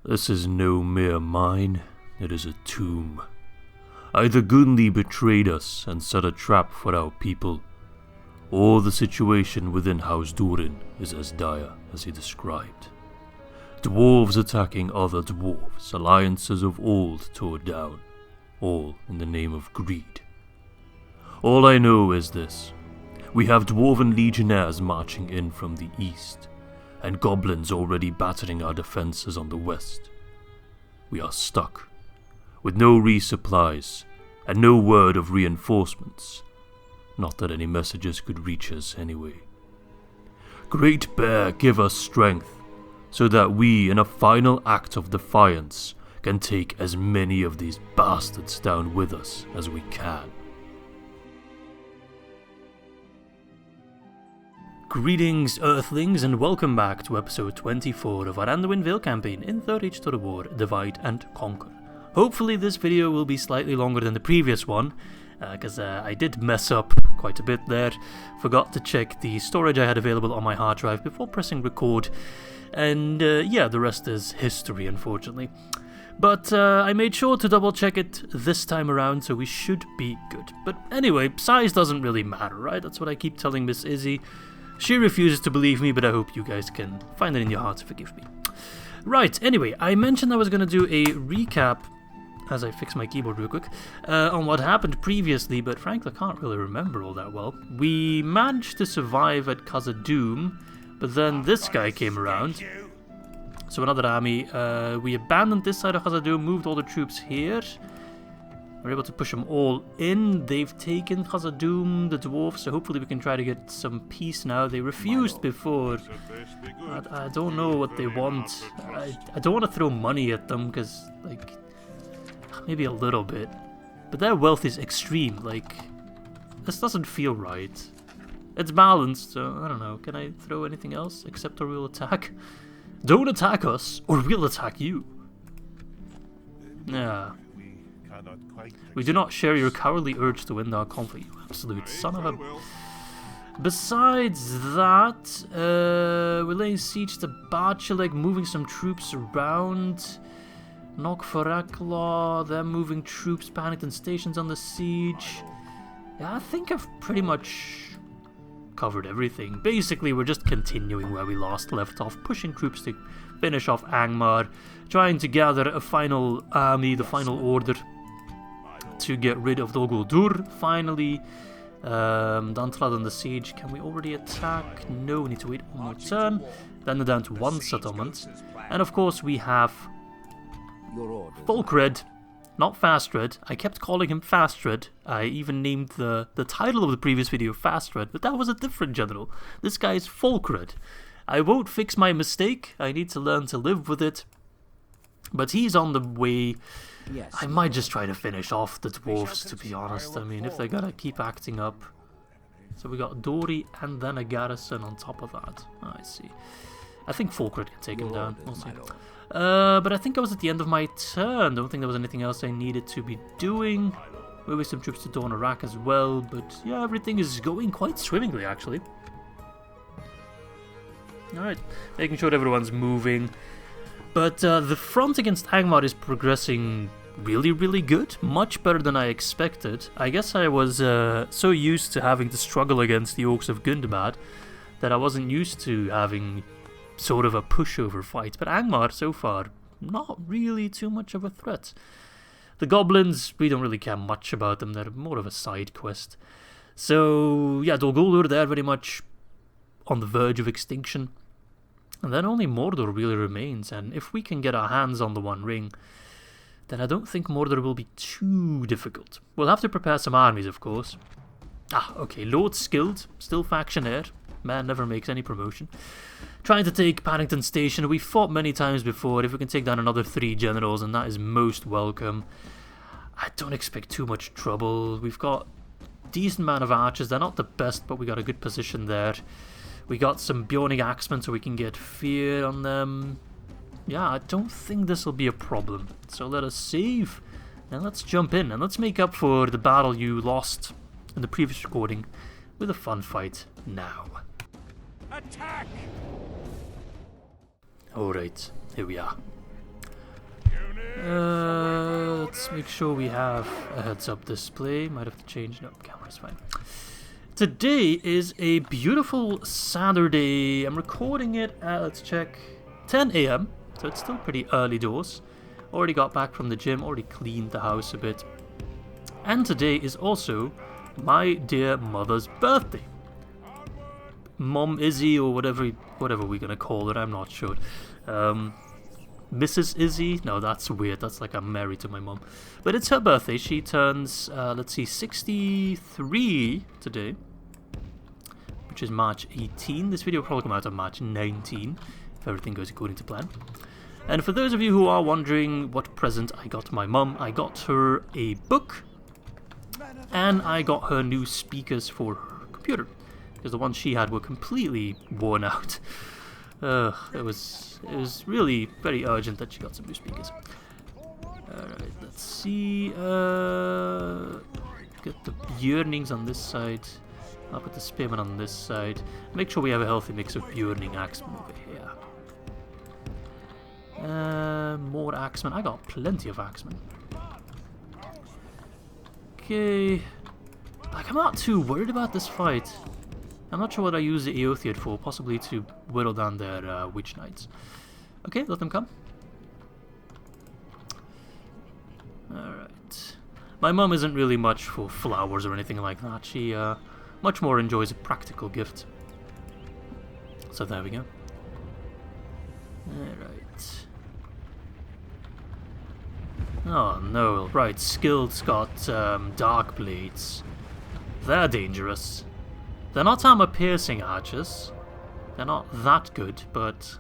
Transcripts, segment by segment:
This is no mere mine, it is a tomb. Either Gunli betrayed us and set a trap for our people, or the situation within House Durin is as dire as he described. Dwarves attacking other dwarves, alliances of old tore down, all in the name of greed. All I know is this: we have Dwarven legionnaires marching in from the east, and goblins already battering our defenses on the west. We are stuck, with no resupplies, and no word of reinforcements. Not that any messages could reach us anyway. Great Bear, give us strength, so that we, in a final act of defiance, can take as many of these bastards down with us as we can. Greetings, Earthlings, and welcome back to episode 24 of our ANDUIN VALE campaign in Third Age to the War, Divide and Conquer. Hopefully this video will be slightly longer than the previous one, because I did mess up quite a bit there. Forgot to check the storage I had available on my hard drive before pressing record, and yeah, the rest is history, unfortunately. But I made sure to double check it this time around, so we should be good. But anyway, size doesn't really matter, right? That's what I keep telling Miss Izzy. She refuses to believe me, but I hope you guys can find it in your heart to forgive me. Right, anyway, I mentioned I was going to do a recap, as I fix my keyboard real quick, on what happened previously, but frankly I can't really remember all that well. We managed to survive at Khazad-dûm, but then this guy came around. So another army. We abandoned this side of Khazad-dûm, moved all the troops here. We're able to push them all in. They've taken Khazad-dûm, the dwarves, so hopefully we can try to get some peace now. They refused before. I don't know what they want. I don't want to throw money at them, because, like, maybe a little bit. But their wealth is extreme, like, this doesn't feel right. It's balanced, so I don't know. Can I throw anything else except a real attack? Don't attack us, or we'll attack you. Yeah. We do not share your cowardly urge to win our conflict, you absolute son of a... Besides that, we're laying siege to Barcheleg, moving some troops around. Knockforaklaw, they're moving troops, Paddington Station's on the siege. Yeah, I think I've pretty much covered everything. Basically, we're just continuing where we left off, pushing troops to finish off Angmar, trying to gather a final army, the final order, to get rid of Dol Guldur, finally. Dant'alad on the siege. Can we already attack? No, we need to wait one more turn. Then they're down to one settlement. And of course we have Folkred, not Fastred. I kept calling him Fastred. I even named the title of the previous video Fastred, but that was a different general. This guy is Folkred. I won't fix my mistake. I need to learn to live with it. But he's on the way. Yes, I might just try to finish off the dwarves, to be honest. I mean, if they're gonna keep acting up. So we got Dori and then a garrison on top of that. Oh, I see. I think Folkred can take him down. We'll see. But I think I was at the end of my turn. Don't think there was anything else I needed to be doing. Moving some troops to Dornorak as well. But yeah, everything is going quite swimmingly, actually. Alright, making sure everyone's moving. But the front against Angmar is progressing really, really good. Much better than I expected. I guess I was so used to having to struggle against the Orcs of Gundabad that I wasn't used to having sort of a pushover fight. But Angmar, so far, not really too much of a threat. The goblins, we don't really care much about them. They're more of a side quest. So, yeah, Dol Guldur, they're very much on the verge of extinction. And then only Mordor really remains, and if we can get our hands on the One Ring, then I don't think Mordor will be too difficult. We'll have to prepare some armies, of course. Ah, okay, Lord Scyld, still faction heir. Man never makes any promotion. Trying to take Paddington Station. We've fought many times before. If we can take down another 3 generals, and that is most welcome. I don't expect too much trouble. We've got a decent amount of archers. They're not the best, but we got a good position there. We got some Bionic Axemen so we can get fear on them. Yeah, I don't think this will be a problem. So let us save, and let's jump in, and let's make up for the battle you lost in the previous recording with a fun fight now. Attack! Alright, here we are. Let's make sure we have a heads-up display. Might have to change. No, camera's fine. Today is a beautiful Saturday. I'm recording it at, let's check, 10 AM. So it's still pretty early doors. Already got back from the gym, already cleaned the house a bit. And today is also my dear mother's birthday. Mom Izzy, or whatever we're gonna call her, I'm not sure. Mrs. Izzy? No, that's weird. That's like I'm married to my mom. But it's her birthday. She turns, let's see, 63 today, which is March 18. This video will probably come out on March 19, if everything goes according to plan. And for those of you who are wondering what present I got my mum, I got her a book, and I got her new speakers for her computer, because the ones she had were completely worn out. It was really very urgent that she got some new speakers. Alright, let's see. Get the yearnings on this side. I'll put the spearmen on this side. Make sure we have a healthy mix of yearning axemen over here. More axemen. I got plenty of axemen. Okay. Like, I'm not too worried about this fight. I'm not sure what I use the Eothiad for, possibly to whittle down their witch knights. Okay, let them come. Alright. My mum isn't really much for flowers or anything like that. She much more enjoys a practical gift. So there we go. Alright. Oh no, right, Scyld's got dark blades. They're dangerous. They're not armor-piercing archers. They're not that good, but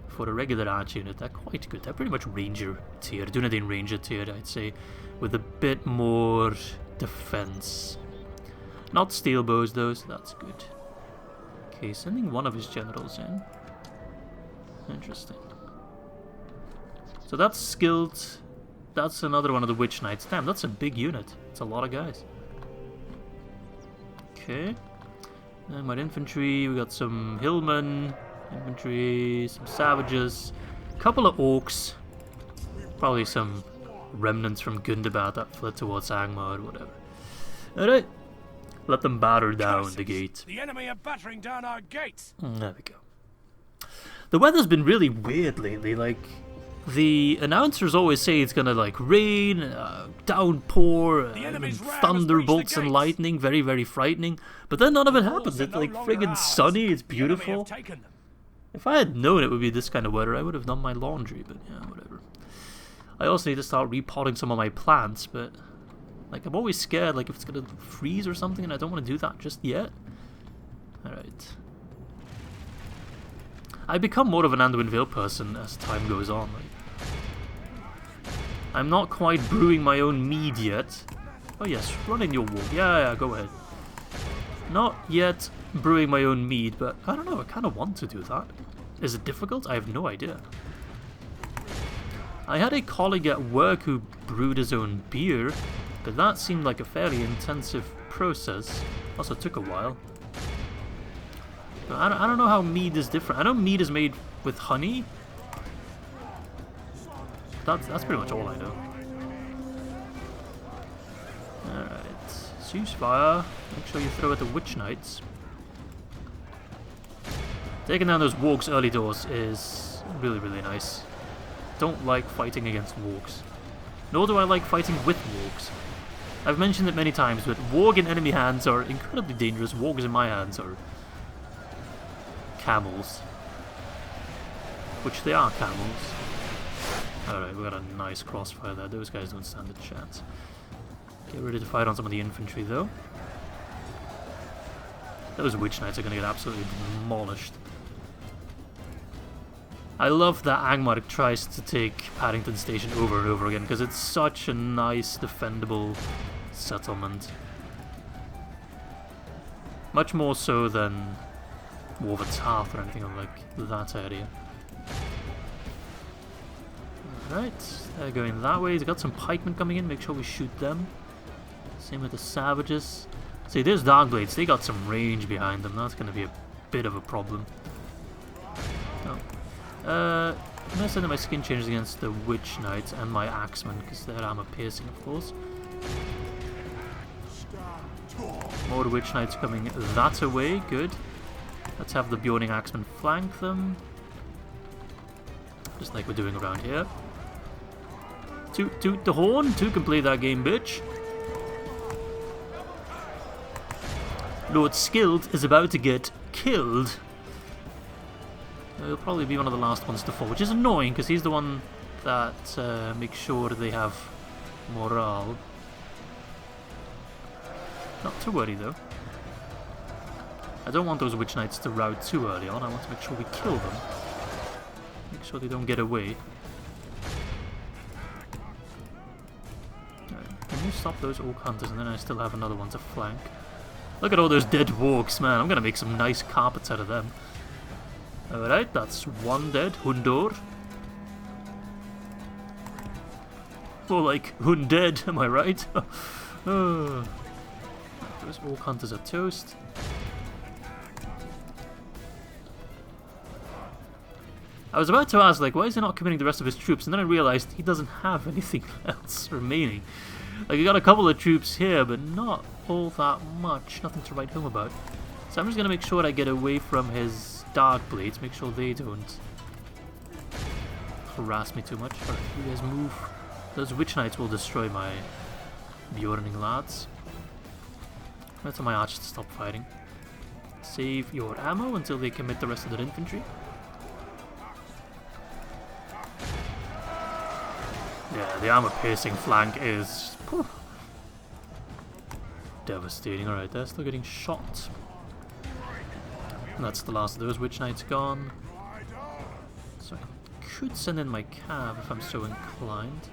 for a regular archer unit, they're quite good. They're pretty much ranger tier, Durin ranger tier, I'd say, with a bit more defense. Not steel bows, though, so that's good. Okay, sending one of his generals in. Interesting. So that's Scyld. That's another one of the witch knights. Damn, that's a big unit. It's a lot of guys. Okay, and my infantry, we got some hillmen, infantry, some savages, a couple of orcs, probably some remnants from Gundabad that fled towards Angmar or whatever. Alright, let them batter down the gate. The enemy are battering down our gates. There we go. The weather's been really weird lately, like, the announcers always say it's gonna like rain, downpour, thunderbolts and lightning, very, very frightening. But then none of it happens. It's like friggin' sunny, it's beautiful. If I had known it would be this kind of weather, I would have done my laundry, but yeah, whatever. I also need to start repotting some of my plants, but like I'm always scared like if it's gonna freeze or something, and I don't want to do that just yet. Alright. I become more of an Anduin Vale person as time goes on. Like, I'm not quite brewing my own mead yet. Oh yes, run in your wall. Yeah, go ahead. Not yet brewing my own mead, but I don't know, I kind of want to do that. Is it difficult? I have no idea. I had a colleague at work who brewed his own beer, but that seemed like a fairly intensive process. Also took a while. I don't know how mead is different. I know mead is made with honey. That's pretty much all I know. Alright. Ceasefire. Make sure you throw at the witch knights. Taking down those wargs early doors is really, really nice. Don't like fighting against wargs. Nor do I like fighting with wargs. I've mentioned it many times, but warg in enemy hands are incredibly dangerous. Wargs in my hands are camels. Which they are camels. Alright, we got a nice crossfire there. Those guys don't stand a chance. Get ready to fight on some of the infantry though. Those witch knights are going to get absolutely demolished. I love that Angmar tries to take Paddington Station over and over again because it's such a nice defendable settlement. Much more so than Warvertarth or anything like that area. Alright, they're going that way. They've got some pikemen coming in, make sure we shoot them. Same with the savages. See, there's Darkblades, they got some range behind them, that's going to be a bit of a problem. Oh. I'm gonna send in my skin changes against the Witch Knights and my Axemen, because they're armor piercing, of course. More Witch Knights coming that away, good. Let's have the Bjorning Axemen flank them. Just like we're doing around here. Toot the horn, two can play that game, bitch. Lord Scyld is about to get killed. He'll probably be one of the last ones to fall, which is annoying because he's the one that makes sure they have morale. Not to worry though. I don't want those Witch Knights to rout too early on. I want to make sure we kill them. Make sure they don't get away. Right. Can you stop those Orc Hunters and then I still have another one to flank? Look at all those dead Wargs, man. I'm gonna make some nice carpets out of them. Alright, that's one dead. Hundor. More like Hundead, am I right? Those Orc Hunters are toast. I was about to ask, like, why is he not committing the rest of his troops? And then I realized he doesn't have anything else remaining. Like, he got a couple of troops here, but not all that much. Nothing to write home about. So I'm just going to make sure I get away from his Dark Blades. Make sure they don't harass me too much. Alright, you guys move. Those Witch Knights will destroy my Bjorning lads. Wait till my archers to stop fighting. Save your ammo until they commit the rest of their infantry. Yeah, the armor-piercing flank is devastating. Alright, they're still getting shot. And that's the last of those Witch Knights gone. So I could send in my cav if I'm so inclined.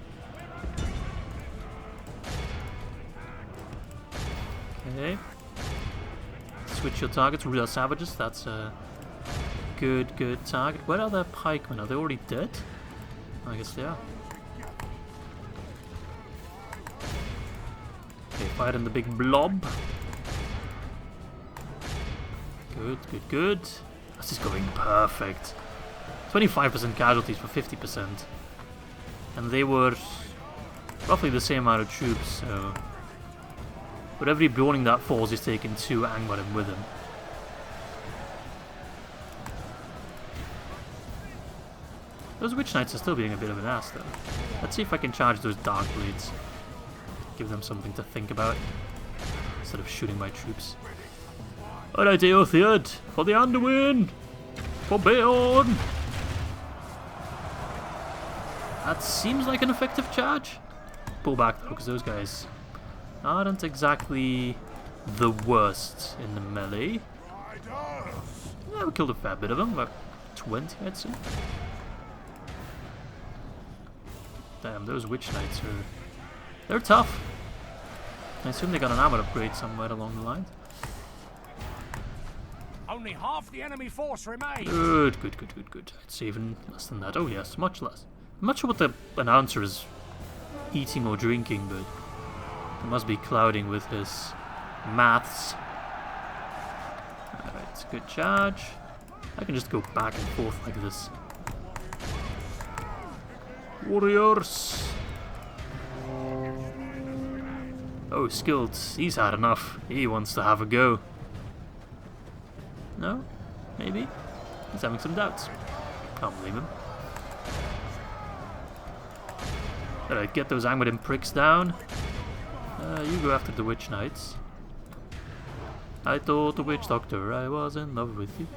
Okay. Switch your targets, real savages. That's a good target. Where are their pikemen? Are they already dead? I guess they are. Okay, fire in the big blob. Good. This is going perfect. 25% casualties for 50%. And they were roughly the same amount of troops, so... With every Bjorning that falls, he's taking 2 Angmarim with him. Those Witch Knights are still being a bit of an ass, though. Let's see if I can charge those Dark Blades. Give them something to think about, instead of shooting my troops. Alright, Eothiad, for the Anduin! For Beorn! That seems like an effective charge. Pull back though, because those guys aren't exactly the worst in the melee. Yeah, we killed a fair bit of them, about 20 I'd say. Damn, those Witch Knights are... They're tough. I assume they got an armor upgrade somewhere along the line. Only half the enemy force remains. Good. It's even less than that. Oh yes, much less. I'm not sure what the announcer is eating or drinking, but it must be clouding with his maths. Alright, good charge. I can just go back and forth like this. Warriors! Oh, Scyld, he's had enough. He wants to have a go. No? Maybe? He's having some doubts. Can't blame him. Alright, get those Angmarim pricks down. You go after the Witch Knights. I told the Witch Doctor I was in love with you.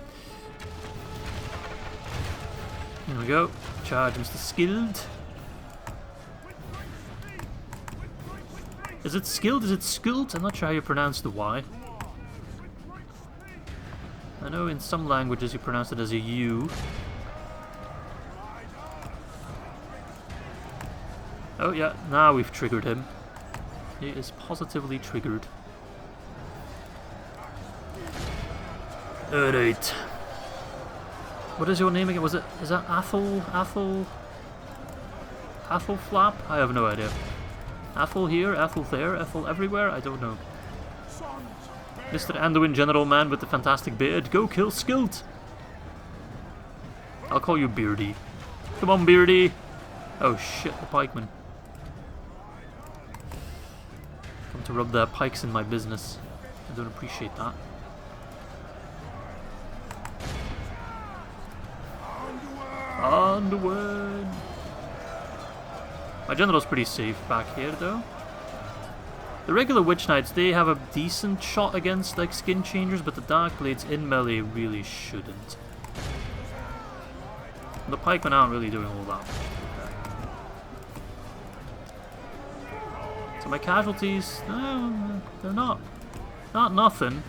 Here we go. Charge Mr. Scyld. Is it Scyld? Is it Scyld? I'm not sure how you pronounce the Y. I know in some languages you pronounce it as a U. Oh yeah, now we've triggered him. He is positively triggered. Alright. What is your name again? Is that Athel? Athel Flap? I have no idea. Athel here, Athel there, Athel everywhere? I don't know. Mr. Anduin General Man with the fantastic beard, go kill Scyld! I'll call you Beardy. Come on, Beardy. Oh shit, the pikemen. Come to rub their pikes in my business. I don't appreciate that. Underwood. My general's pretty safe back here, though. The regular Witch Knights, they have a decent shot against like skin changers, but the Dark Blades in melee really shouldn't. The pikemen aren't really doing all that much. So my casualties, no, they're not nothing.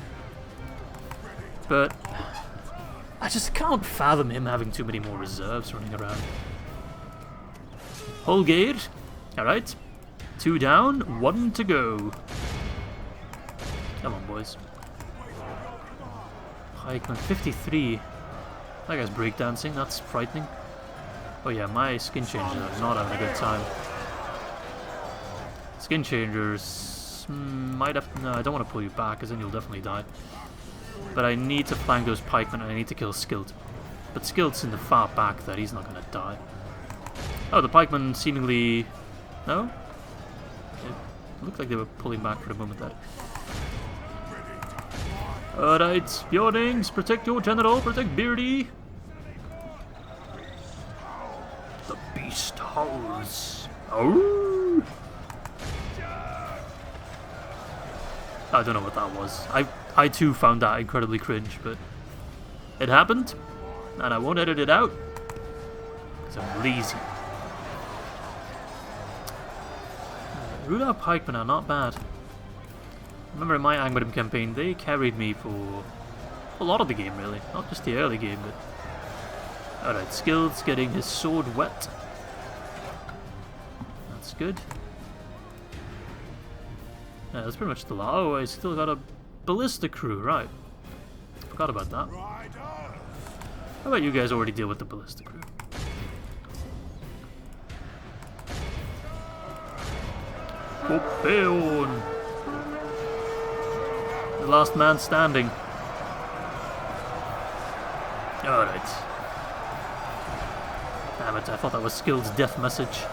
But I just can't fathom him having too many more reserves running around. Holgeir, alright. 2 down, 1 to go. Come on, boys. Pikeman 53. That guy's breakdancing, that's frightening. Oh yeah, my skin changers are not having a good time. Skin changers might have... No, I don't want to pull you back, because then you'll definitely die. But I need to flank those pikemen, and I need to kill Scyld. But Scyld's in the far back there, he's not going to die. Oh, the pikemen seemingly... No? It looked like they were pulling back for a moment there. Alright, Bjornings, protect your general, protect Beardy. The beast howls. Oh! I don't know what that was. I too found that incredibly cringe, but it happened, and I won't edit it out, because I'm lazy. Rudar pikemen are not bad. Remember in my Angmar campaign, they carried me for a lot of the game, really. Not just the early game, but... Alright, Scyld's getting his sword wet. That's good. Yeah, that's pretty much the last. Oh, I still got a ballista crew, right. Forgot about that. How about you guys already deal with the ballista crew? Popeon! The last man standing. Alright. Damn it, I thought that was Scyld's death message.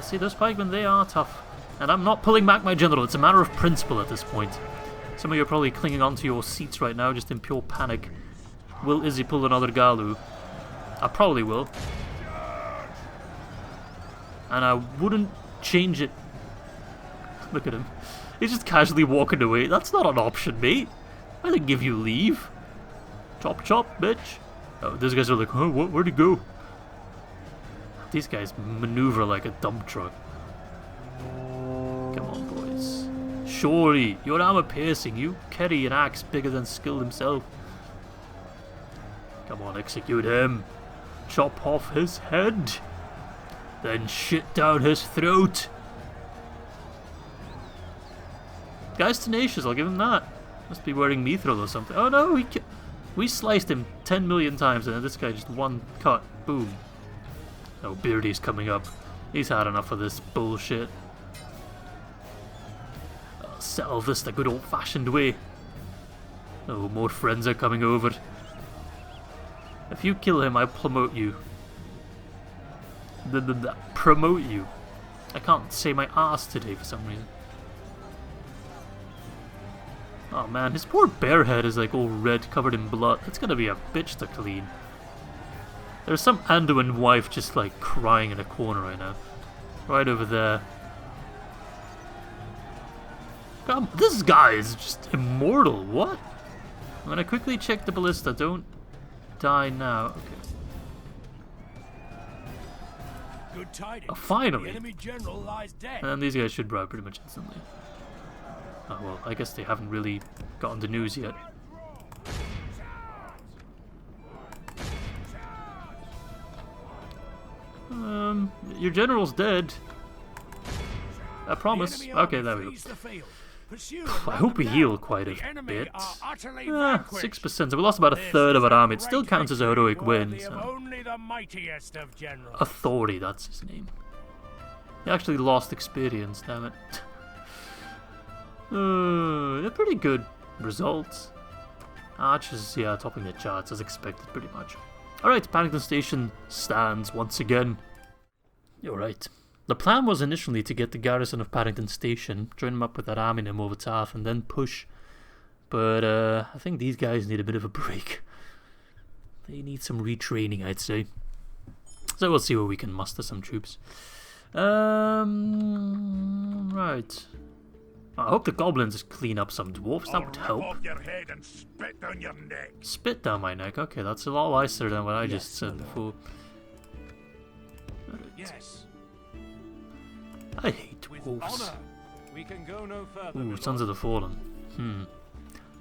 See, those pikemen, they are tough. And I'm not pulling back my general, it's a matter of principle at this point. Some of you are probably clinging onto your seats right now, just in pure panic. Will Izzy pull another Galu? I probably will. And I wouldn't change it. Look at him. He's just casually walking away. That's not an option, mate. I didn't give you leave. Chop chop, bitch. Oh, these guys are like, huh, where'd he go? These guys maneuver like a dump truck. Come on, boys. Shori, your armor piercing. You carry an axe bigger than Scyld himself. Come on, execute him. Chop off his head. Then shit down his throat. Guy's tenacious, I'll give him that. Must be wearing mithril or something. Oh no, we sliced him 10 million times and this guy just one cut. Boom. Oh, Beardy's coming up. He's had enough of this bullshit. I'll settle this the good old-fashioned way. Oh, more friends are coming over. If you kill him, I promote you. Promote you. I can't say my ass today for some reason. Oh man, his poor bear head is like all red, covered in blood. That's gonna be a bitch to clean. There's some Anduin wife just like crying in a corner right now. Right over there. God, this guy is just immortal. What? I'm gonna quickly check the ballista. Don't die now. Okay. Good tidings. Oh, finally. The enemy general lies dead. And these guys should bribe pretty much instantly. Oh well, I guess they haven't really gotten the news yet. Your general's dead. I promise. Okay, there we go. I hope we heal quite a bit. 6%. So we lost about a third of our army. It still counts as a heroic win. So. Authority, that's his name. He actually lost experience, damn it. They're pretty good results. Archers, yeah, topping the charts as expected, pretty much. Alright, Paddington Station stands once again. Alright. The plan was initially to get the garrison of Paddington Station, join them up with that army near Mortarth, and then push. But I think these guys need a bit of a break. They need some retraining, I'd say. So we'll see where we can muster some troops. Right. I hope the goblins clean up some dwarves. That would help. Off your head and spit down your neck. Spit down my neck. Okay, that's a lot nicer than what I just said before. Right. Yes. I hate With dwarves. honor, we can go no further. Ooh, my Sons of the Fallen.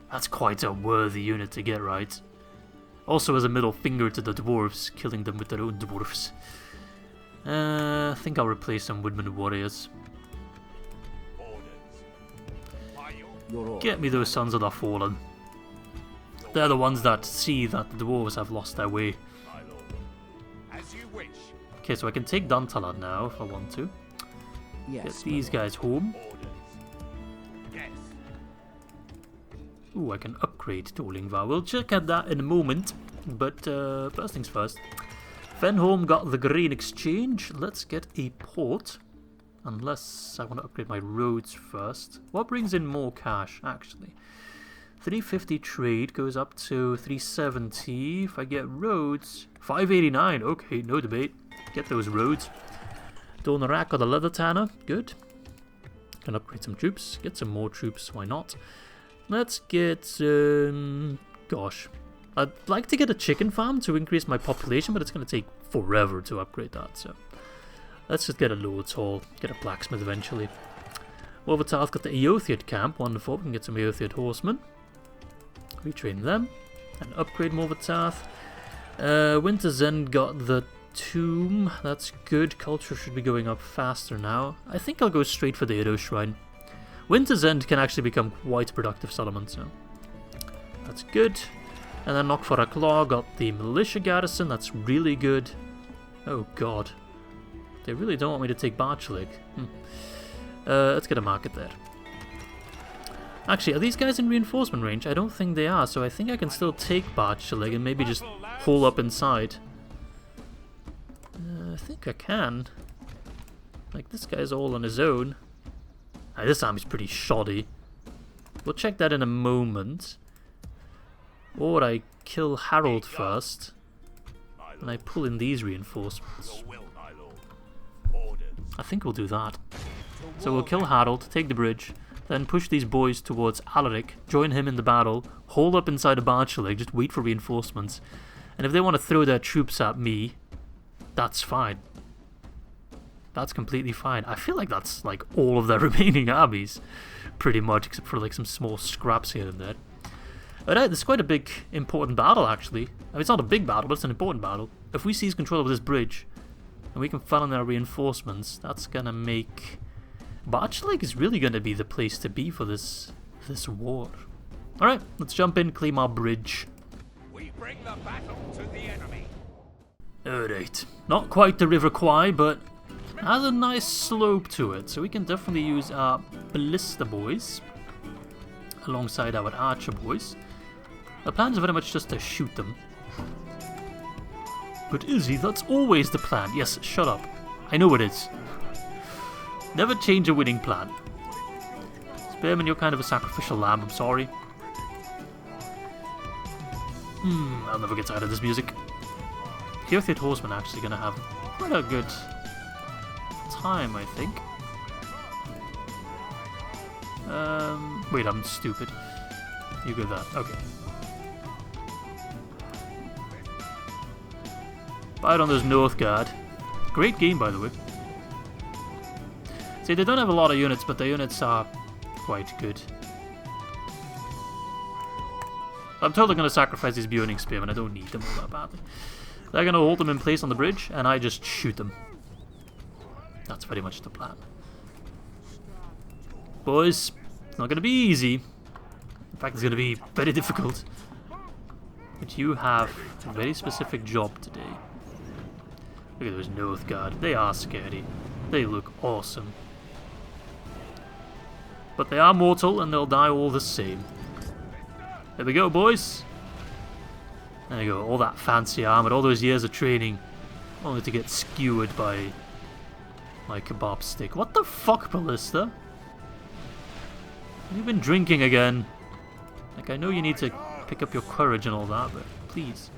That's quite a worthy unit to get right. Also as a middle finger to the dwarves, killing them with their own dwarves. I think I'll replace some woodman warriors. Get me those Sons of the Fallen. They're the ones that see that the dwarves have lost their way. As you wish. Okay, so I can take Dant'alad now if I want to. Get these guys home. Yes. Ooh, I can upgrade Durin Vale. We'll check at that in a moment. But first things first. Fenholm got the grain exchange. Let's get a port. Unless I want to upgrade my roads first. What brings in more cash, actually? 350 trade goes up to 370. If I get roads, 589. Okay, no debate. Get those roads. Donarak got the leather tanner. Good. Can upgrade some troops. Get some more troops. Why not? Let's get... gosh. I'd like to get a chicken farm to increase my population, but it's going to take forever to upgrade that, so... Let's just get a Lord's Hall, get a blacksmith eventually. Mortarth got the Eothiad camp, wonderful, we can get some Eothiad horsemen. Retrain them, and upgrade Mortarth. Winter's End got the tomb, that's good, culture should be going up faster now. I think I'll go straight for the Edo Shrine. Winter's End can actually become quite a productive settlement, so that's good. And then Knockfork Law got the militia garrison, that's really good. Oh god. They really don't want me to take Barcheleg. Let's get a market there. Actually, are these guys in reinforcement range? I don't think they are, so I think I can still take Barcheleg and maybe just hole up inside. I think I can. Like, this guy's all on his own. This army's pretty shoddy. We'll check that in a moment. Or I kill Harold first, and I pull in these reinforcements. I think we'll do that. So we'll kill Harold, take the bridge, then push these boys towards Alaric, join him in the battle, hold up inside a Barcheleg, just wait for reinforcements. And if they want to throw their troops at me, that's fine. That's completely fine. I feel like that's like all of their remaining armies, pretty much, except for like some small scraps here and there. Alright, this is quite a big, important battle actually. I mean, it's not a big battle, but it's an important battle. If we seize control of this bridge, and we can funnel in our reinforcements, that's gonna make... Barcheleg is really gonna be the place to be for this war. Alright, let's jump in, claim our bridge. We bring the battle to the enemy. Alright, not quite the River Kwai, but has a nice slope to it, so we can definitely use our Ballista boys alongside our Archer boys. The plan is very much just to shoot them. But Izzy, that's always the plan. Yes, shut up. I know it is. Never change a winning plan. Spearman, you're kind of a sacrificial lamb, I'm sorry. I'll never get tired of this music. Eothiad Horsemen are actually going to have quite a good time, I think. Wait, I'm stupid. You go that. Okay. Fight on those Northguard. Great game, by the way. See, they don't have a lot of units, but the units are quite good. I'm totally going to sacrifice these Bjorning Spearmen. I don't need them all that badly. They're going to hold them in place on the bridge, and I just shoot them. That's very much the plan. Boys, it's not going to be easy. In fact, it's going to be very difficult. But you have a very specific job today. Look at those Northguard. They are scary. They look awesome. But they are mortal and they'll die all the same. There we go, boys. There you go, all that fancy armor, all those years of training, only to get skewered by my kebab stick. What the fuck, Ballista? You've been drinking again. Like, I know you need to pick up your courage and all that, but please.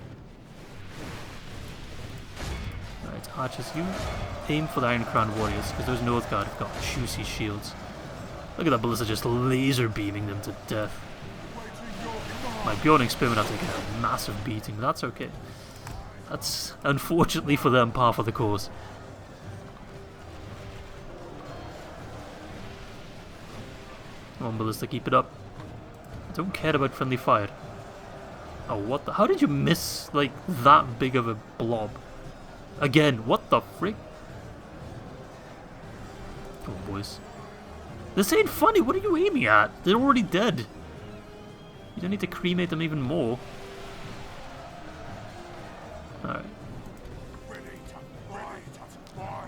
Right, archers, you aim for the Iron Crown warriors, because those Northguard have got juicy shields. Look at that Ballista just laser beaming them to death. My Bjorning Spearmen are taking a massive beating, but that's okay. That's, unfortunately for them, par for the course. Come on, Ballista, keep it up. I don't care about friendly fire. Oh, what the? How did you miss, like, that big of a blob? Again, what the frick? Come on, boys. This ain't funny, what are you aiming at? They're already dead. You don't need to cremate them even more. Alright.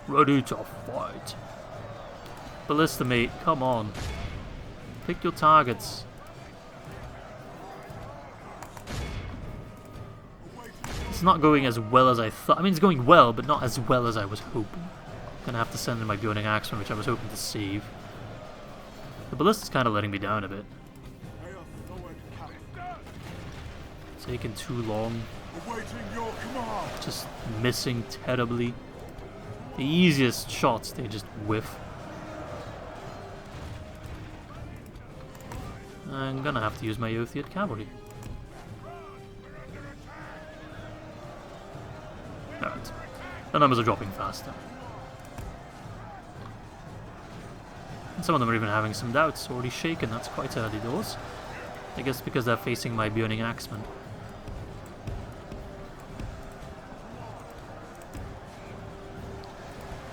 Ready to fight. Ballista, mate, come on. Pick your targets. It's not going as well as I thought. I mean, it's going well, but not as well as I was hoping. Gonna have to send in my Bjorning Axeman, which I was hoping to save. The Ballista's kind of letting me down a bit. Taking too long. Just missing terribly. The easiest shots, they just whiff. I'm gonna have to use my Othead cavalry. Alright. The numbers are dropping faster. And some of them are even having some doubts. Already shaken, that's quite early doors. I guess because they're facing my Bjorning Axeman.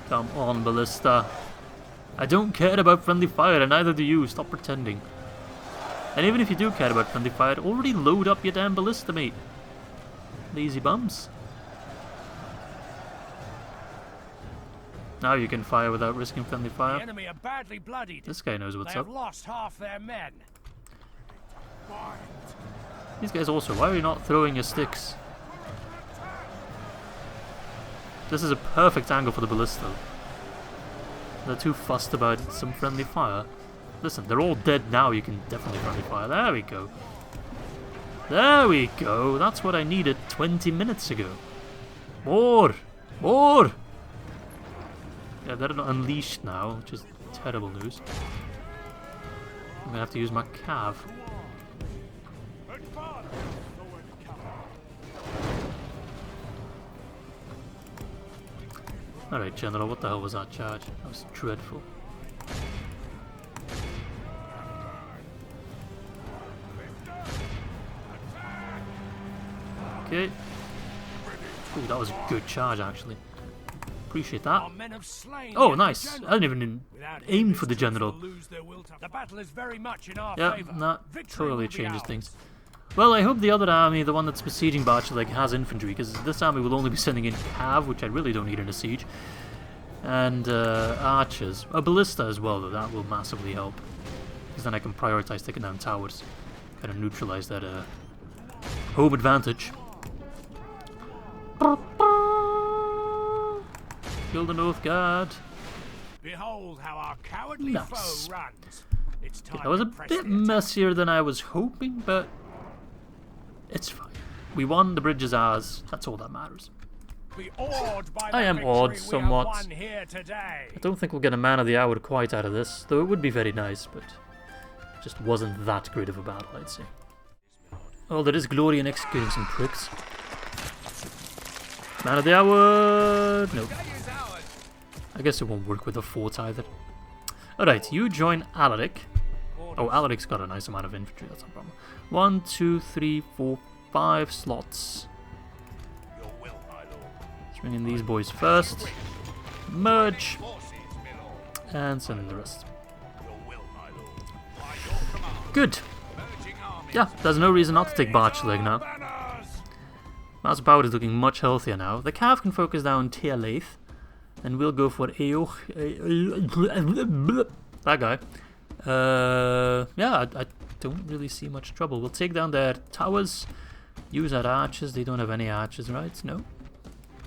Come on, Ballista. I don't care about friendly fire, and neither do you. Stop pretending. And even if you do care about friendly fire, already load up your damn Ballista, mate. Lazy bums. Now you can fire without risking friendly fire. The enemy are badly bloodied. This guy knows what's They up. have lost half their men. These guys also, why are you not throwing your sticks? This is a perfect angle for the Ballista. They're too fussed about some friendly fire. Listen, they're all dead now, you can definitely friendly fire. There we go. There we go. That's what I needed 20 minutes ago. More! More! Yeah, they're not unleashed now, which is terrible news. I'm gonna have to use my cav. Alright, General, what the hell was that charge? That was dreadful. Okay. Ooh, that was a good charge, actually. Appreciate that. Oh, nice. I didn't even aim for the General. The battle is very much in our Yeah, favor. that totally changes things. Well, I hope the other army, the one that's besieging Barcheleg, has infantry, because this army will only be sending in cav, which I really don't need in a siege. And archers. A ballista as well, though, that will massively help. Because then I can prioritize taking down towers. Kind of neutralize that home advantage. Kill the Northguard. Behold how our cowardly Nice. foe runs. It's time That was a to press bit the attack. messier than I was hoping, but it's fine. We won, the bridge is ours, that's all that matters. Be awed by I the am victory awed we have somewhat. won here today. I don't think we'll get a man of the hour quite out of this, though it would be very nice, but it just wasn't that great of a battle, I'd say. Oh, there is glory in executing some pricks. Man of the hour! Nope. I guess it won't work with the fort either. Alright, you join Alaric. Oh, Alaric's got a nice amount of infantry, that's no problem. 1, 2, 3, 4, 5 slots. Let's bring in these boys first. Merge. And send in the rest. Good. Yeah, there's no reason not to take Barcheleg now. Mouse Power is looking much healthier now. The Cav can focus down Tealaith. And we'll go for Eoch. That guy. Yeah, I don't really see much trouble. We'll take down their towers. Use our archers. They don't have any archers, right? No?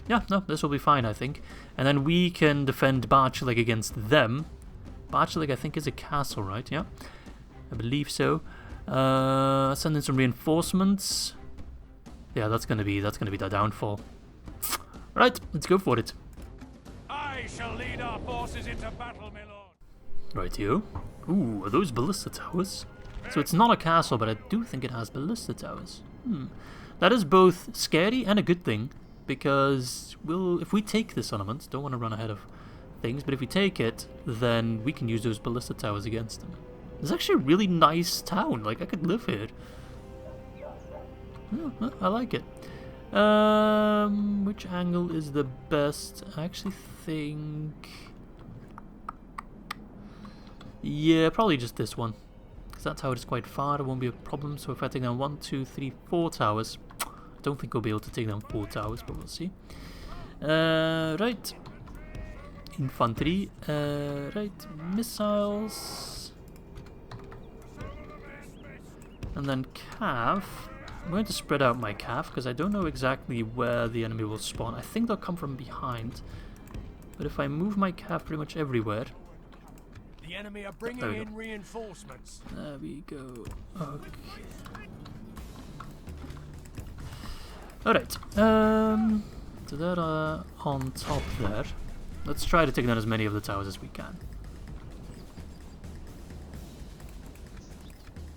Yeah, no, this will be fine, I think. And then we can defend Barcheleg against them. Barcheleg, I think, is a castle, right? Yeah, I believe so. Send in some reinforcements. Yeah, that's gonna be their downfall. Right, let's go for it. I shall lead our forces into battle, my lord. Rightio. Ooh, are those ballista towers? So it's not a castle, but I do think it has ballista towers. That is both scary and a good thing, because if we take this settlement, don't want to run ahead of things, but if we take it, then we can use those ballista towers against them. It's actually a really nice town. Like, I could live here. Yeah, I like it. Which angle is the best? I actually think... yeah, probably just this one. Because that tower is quite far, it won't be a problem. So if I take down 1, 2, 3, 4 towers... I don't think we'll be able to take down 4 towers, but we'll see. Right. Infantry. Right. Missiles. And then cav. I'm going to spread out my cav because I don't know exactly where the enemy will spawn. I think they'll come from behind. But if I move my cav pretty much everywhere... the enemy are bringing in reinforcements. There we go. Okay. Alright. So they're on top there. Let's try to take down as many of the towers as we can.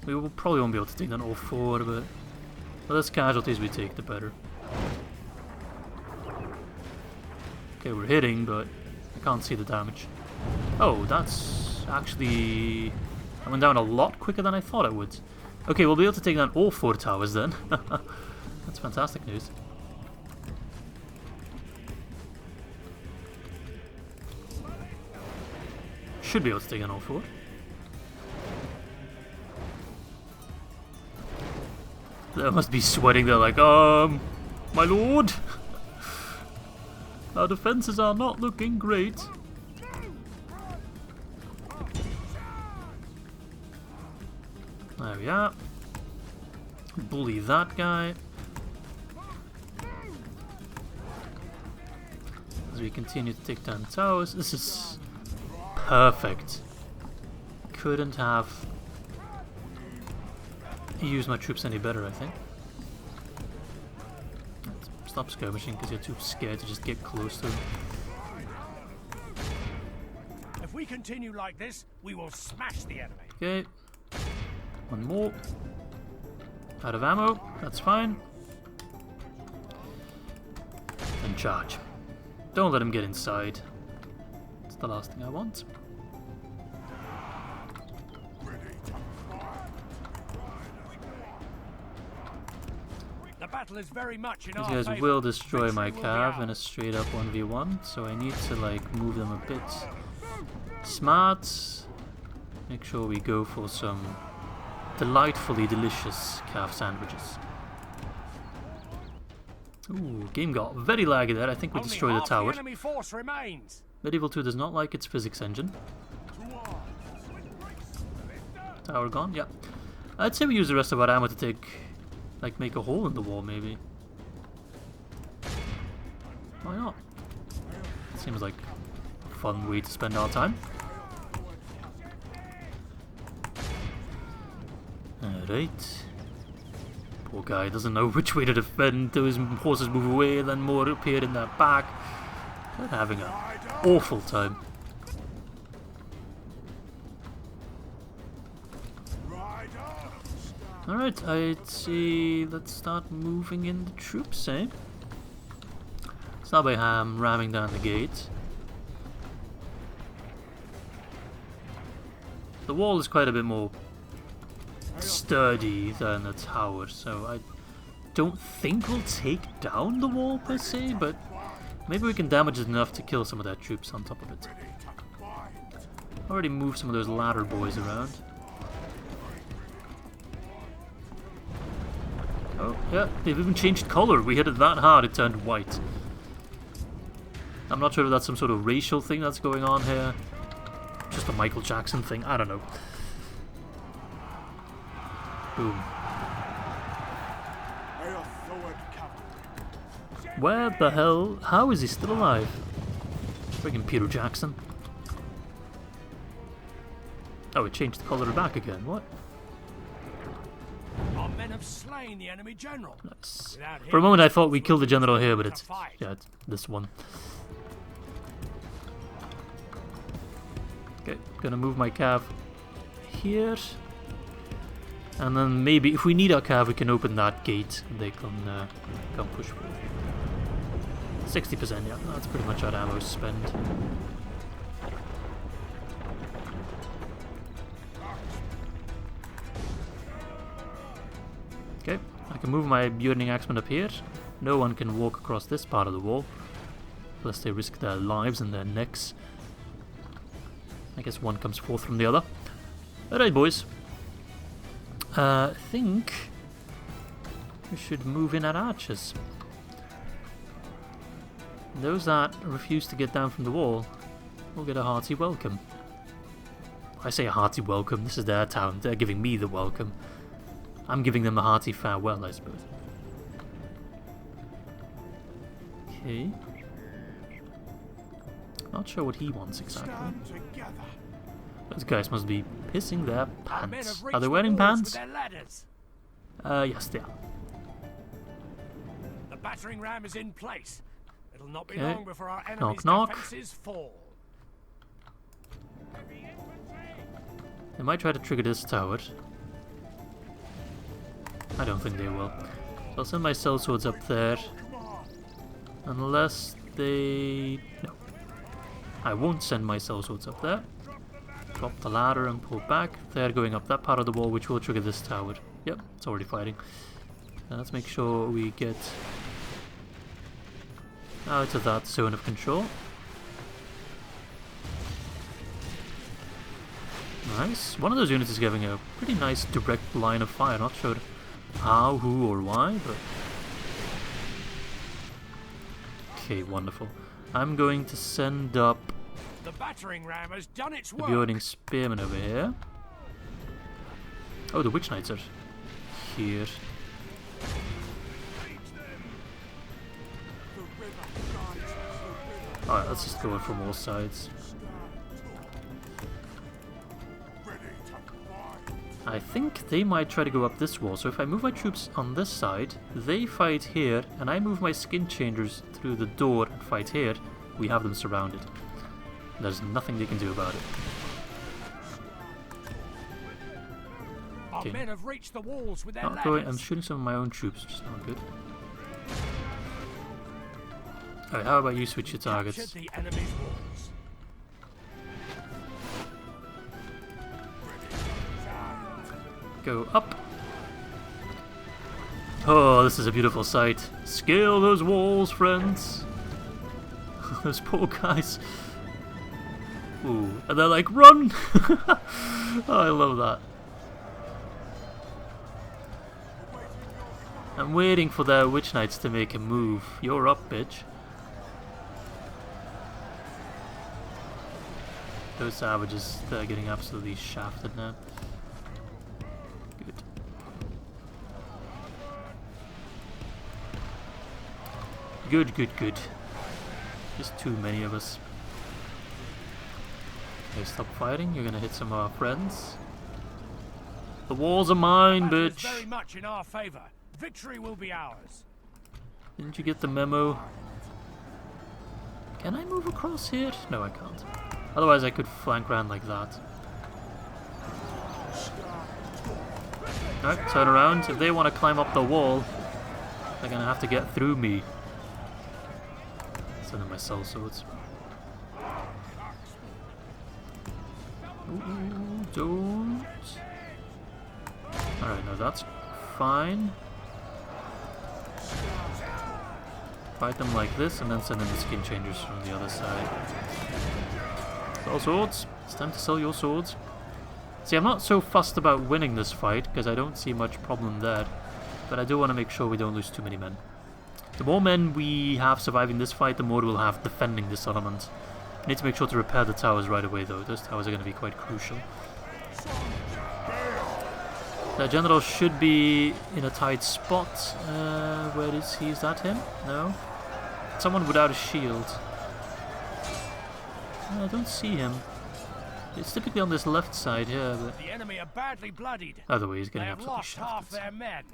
We will probably won't be able to take down all 4, but the less casualties we take, the better. Okay, we're hitting, but I can't see the damage. Oh, that's actually... I went down a lot quicker than I thought it would. Okay, we'll be able to take down all 4 towers then. That's fantastic news. Should be able to take down all 4. They must be sweating. They're like, my lord, our defenses are not looking great. There we are. Bully that guy. As we continue to take down towers. This is perfect. Couldn't have used my troops any better, I think. Stop skirmishing because you're too scared to just get close to them. If we continue like this, we will smash the enemy. Okay. One more. Out of ammo. That's fine. And charge. Don't let him get inside. It's the last thing I want. The battle is very much in These our guys favor. will destroy my Victory will be cav in a ours. straight up 1v1, so I need to like move them a bit smart. Make sure we go for some delightfully delicious cav sandwiches. Ooh, game got very laggy there. I think we Only destroyed the half tower. The enemy force remains. Medieval 2 does not like its physics engine. Tower gone, yeah. I'd say we use the rest of our ammo to take, like, make a hole in the wall, maybe. Why not? Seems like a fun way to spend our time. Alright. Poor guy doesn't know which way to defend. Those horses move away, then more appear in their back. They're having an awful time. Alright, I'd say let's start moving in the troops, eh? Start by ramming down the gate. The wall is quite a bit more sturdy than the tower, so I don't think we'll take down the wall per se, but maybe we can damage it enough to kill some of their troops on top of it. Already moved some of those ladder boys around. Oh, yeah, they've even changed colour. We hit it that hard, it turned white. I'm not sure if that's some sort of racial thing that's going on here. Just a Michael Jackson thing, I don't know. Boom. Where the hell? How is he still alive? Friggin' Peter Jackson. Oh, it changed the colour back again. What? Our men have slain the enemy general. Nice. For a moment I thought we killed the general here, but it's this one. Okay, gonna move my cav here. And then maybe if we need our cav we can open that gate and they can push through. 60%, yeah, that's pretty much our ammo spend. Okay, I can move my Burning Axemen up here. No one can walk across this part of the wall, unless they risk their lives and their necks. I guess one comes forth from the other. Alright, boys. I think we should move in our archers. Those that refuse to get down from the wall will get a hearty welcome. I say a hearty welcome, this is their town, they're giving me the welcome. I'm giving them a hearty farewell, I suppose. Okay. Not sure what he wants exactly. Those guys must be pissing their pants. Are they wearing pants? Yes, they are. The battering ram is in place. It'll not be long before our enemy's defenses fall. They might try to trigger this tower. I don't think they will. So I'll send my sellswords up there. Unless they... No. I won't send my sellswords up there. Drop the ladder and pull back. They're going up that part of the wall which will trigger this tower. Yep, it's already fighting. Now let's make sure we get out of that zone of control. Nice. One of those units is giving a pretty nice direct line of fire. Not sure how, who, or why, but... Okay, wonderful. I'm going to send up the battering ram has done its work. The Bjorning Spearmen over here. Oh, the Witch Knights are here. Alright, let's just go from all sides. I think they might try to go up this wall, so if I move my troops on this side, they fight here, and I move my skin changers through the door and fight here, we have them surrounded. There's nothing they can do about it. Our men have reached the walls with their not going, I'm shooting some of my own troops, which is not good. Alright, how about you switch your targets? The enemy's walls. Go up. Oh, this is a beautiful sight. Scale those walls, friends. Those poor guys. Ooh, and they're like, run! Oh, I love that. I'm waiting for their Witch Knights to make a move. You're up, bitch. Those savages, they're getting absolutely shafted now. Good. Good, good, good. Just too many of us. Okay, stop fighting. You're gonna hit some of our friends. The walls are mine, bitch. Very much in our favor. Victory will be ours. Didn't you get the memo? Can I move across here? No, I can't. Otherwise, I could flank around like that. Alright, turn around. If they want to climb up the wall, they're gonna have to get through me. Send them my sellswords. Ooh, don't. Alright, no, that's fine. Fight them like this and then send in the skin changers from the other side. Sell swords. It's time to sell your swords. See, I'm not so fussed about winning this fight because I don't see much problem there. But I do want to make sure we don't lose too many men. The more men we have surviving this fight, the more we'll have defending the settlement. We need to make sure to repair the towers right away though. Those towers are going to be quite crucial. The general should be in a tight spot. Where is he? Is that him? No. Someone without a shield. I don't see him. It's typically on this left side here, but the enemy are badly bloodied. Either way, he's getting They have absolutely lost half shafted. their men.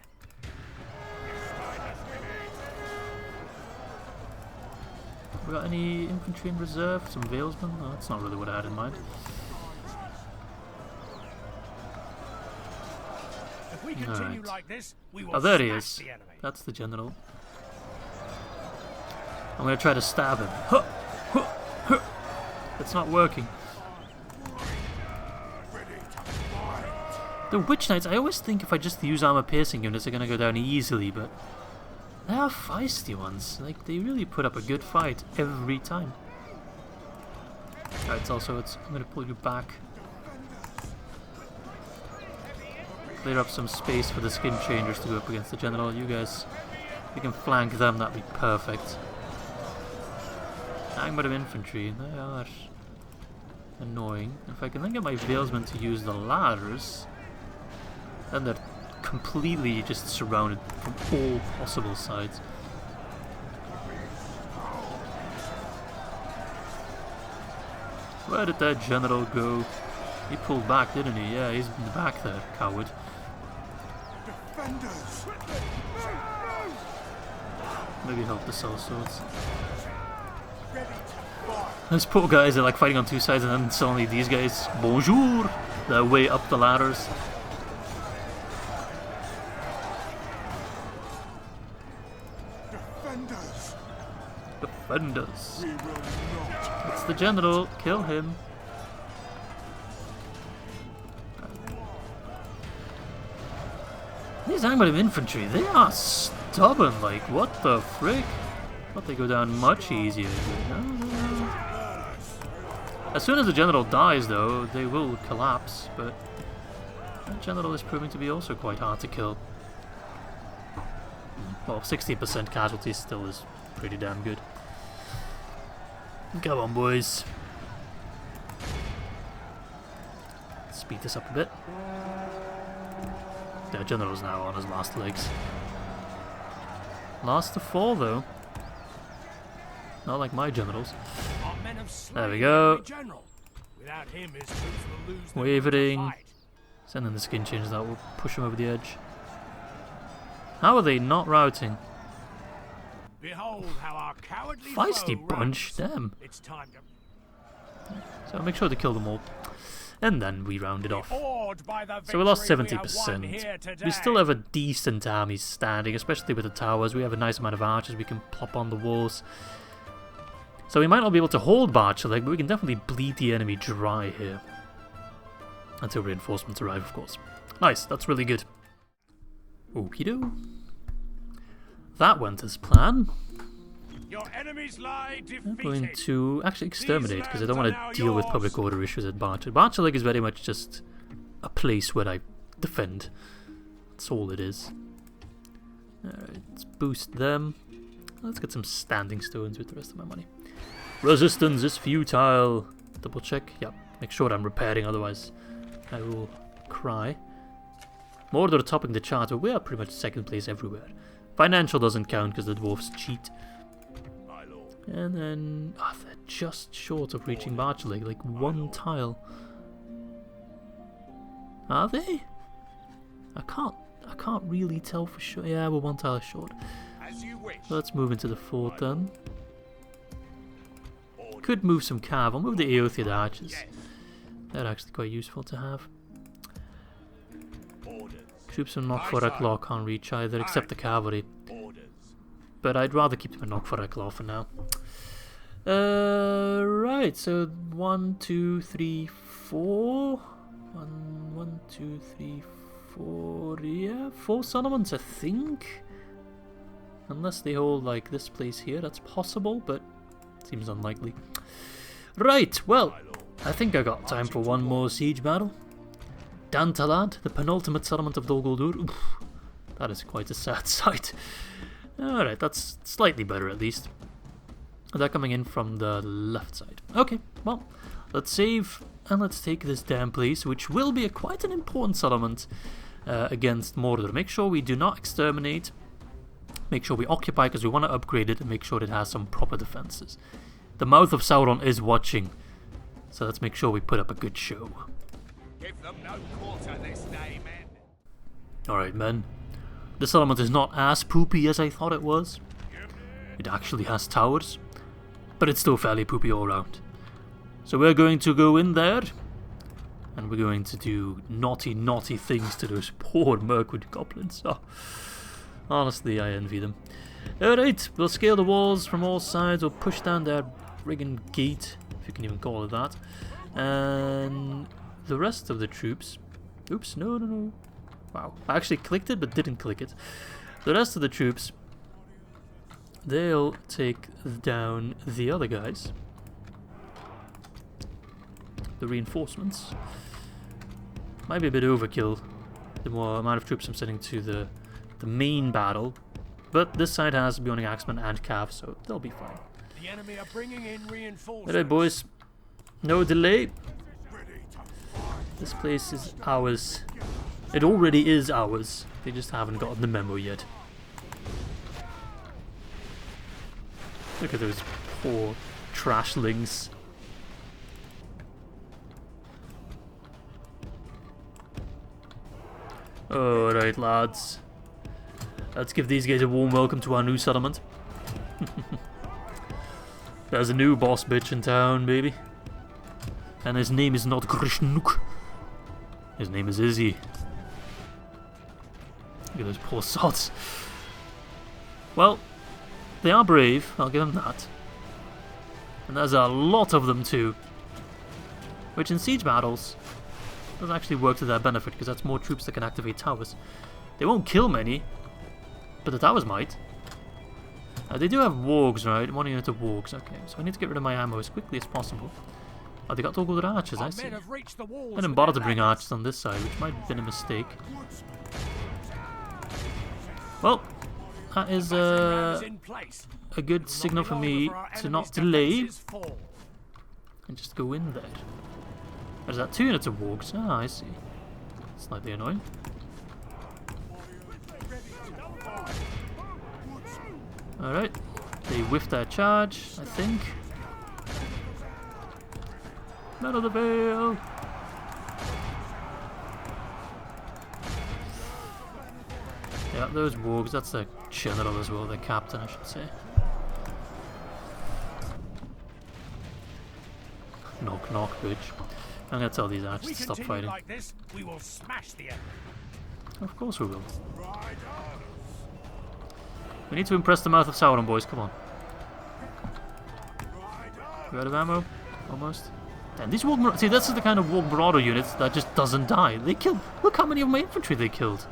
We got any infantry in reserve? Some Valesmen? No, that's not really what I had in mind. If we continue like this, we will Oh, there he smash is. the enemy. That's the general. I'm gonna try to stab him. Huh! Huh! Huh! It's not working. The Witch Knights, I always think if I just use armor piercing units, they're gonna go down easily, but they are feisty ones. Like, they really put up a good fight every time. Alright, I'm gonna pull you back. Clear up some space for the skin changers to go up against the general. You guys, if you can flank them, that'd be perfect. Hang bit of infantry, they are annoying. If I can then get my Valesmen to use the ladders, then they're completely just surrounded from all possible sides. Where did that general go? He pulled back, didn't he? Yeah, he's in the back there, coward. Defenders. Maybe help the cell swords. Those poor guys are like fighting on two sides, and then suddenly these guys, bonjour, they're way up the ladders. Defenders. Defenders. We will not. It's the general. Kill him. These Angmar infantry, they are stubborn. Like, what the frick? Thought they go down much easier. No. As soon as the general dies, though, they will collapse. But that general is proving to be also quite hard to kill. Well, 60% casualties still is pretty damn good. Come on, boys. Speed this up a bit. The general's now on his last legs. Last to fall, though. Not like my generals. Our men have slain There we go. the general. Without him, his troops will lose their Wavering. fight. Send in the skin change, that will push him over the edge. How are they not routing? Behold how our cowardly Feisty foe bunch, runs. damn. It's time to So make sure to kill them all. And then we round it off. awed by the So we lost victory we have won 70%. here today. We still have a decent army standing, especially with the towers. We have a nice amount of archers we can plop on the walls. So we might not be able to hold Barcheleg, but we can definitely bleed the enemy dry here. Until reinforcements arrive, of course. Nice, that's really good. Okie-doo. That went as planned. Your enemies lie I'm going defeated. to actually exterminate because I don't want lands to are deal with now public order issues at Barcheleg. Barcheleg is very much just a place where I defend. That's all it is. Alright, let's boost them. Let's get some standing stones with the rest of my money. Resistance is futile. Double check. Yeah, make sure I'm repairing, otherwise I will cry. Mordor topping the chart, but we are pretty much second place everywhere. Financial doesn't count because the dwarves cheat. My lord. And then they're just short of reaching Barcheleg, like one tile. Are they? I can't really tell for sure. Yeah, we're one tile short. As you wish. So let's move into the fort then. Could move some cav. I'll move the Eothiad archers. Yes. They're actually quite useful to have. Orders. Troops from Knockforakla can't reach either, except the cavalry. Orders. But I'd rather keep them in Knockforakla for now. Right, so 1, 2, 3, 4. 1, 2, 3, 4. Yeah, 4 settlements, I think. Unless they hold like this place here, that's possible, but seems unlikely. Right, well, I think I got time for one more siege battle. Dant'alad, the penultimate settlement of Dol Guldur. Oof, that is quite a sad sight. Alright, that's slightly better at least. They're coming in from the left side. Okay, well, let's save and let's take this damn place, which will be quite an important settlement. against Mordor. Make sure we do not exterminate. Make sure we occupy because we want to upgrade it and make sure it has some proper defenses. The Mouth of Sauron is watching, so let's make sure we put up a good show. Give them no quarter this day, men. Alright, men. This settlement is not as poopy as I thought it was. It actually has towers, but it's still fairly poopy all around. So we're going to go in there, and we're going to do naughty, naughty things to those poor Mirkwood goblins. Oh, honestly, I envy them. Alright, we'll scale the walls from all sides. We'll push down their friggin' gate, if you can even call it that. And the rest of the troops... Oops, no. Wow, I actually clicked it, but didn't click it. The rest of the troops, they'll take down the other guys. The reinforcements. Might be a bit overkill, the more amount of troops I'm sending to the main battle. But this side has Bionic Axemen and Cav, so they'll be fine. The enemy are bringing in reinforcements. Alright, boys. No delay. This place is ours. It already is ours. They just haven't gotten the memo yet. Look at those poor trashlings. Alright, lads. Let's give these guys a warm welcome to our new settlement. There's a new boss bitch in town, baby. And his name is not Krishnuk. His name is Izzy. Look at those poor sods. Well, they are brave, I'll give them that. And there's a lot of them too. Which in siege battles does actually work to their benefit, because that's more troops that can activate towers. They won't kill many, but the towers might. They do have wargs, right? 1 unit of wargs, okay. So I need to get rid of my ammo as quickly as possible. Oh, they got all good archers, I see. I didn't bother to bring archers on this side, which might have been a mistake. Well, that is a good signal for me to not delay and just go in there. There's that 2 units of wargs. Ah, I see. Slightly annoying. Alright, they whiffed their charge, I think. Men of the Vale! Yeah, those wargs, that's their general as well, their captain, I should say. Knock, knock, bitch. I'm gonna tell these archers to stop fighting. Like this, we will smash the enemy. Of course we will. We need to impress the Mouth of Sauron, boys, come on. You out of ammo? Almost. And these Warg... See, this is the kind of Warg Marauder units that just doesn't die. They killed... Look how many of my infantry they killed.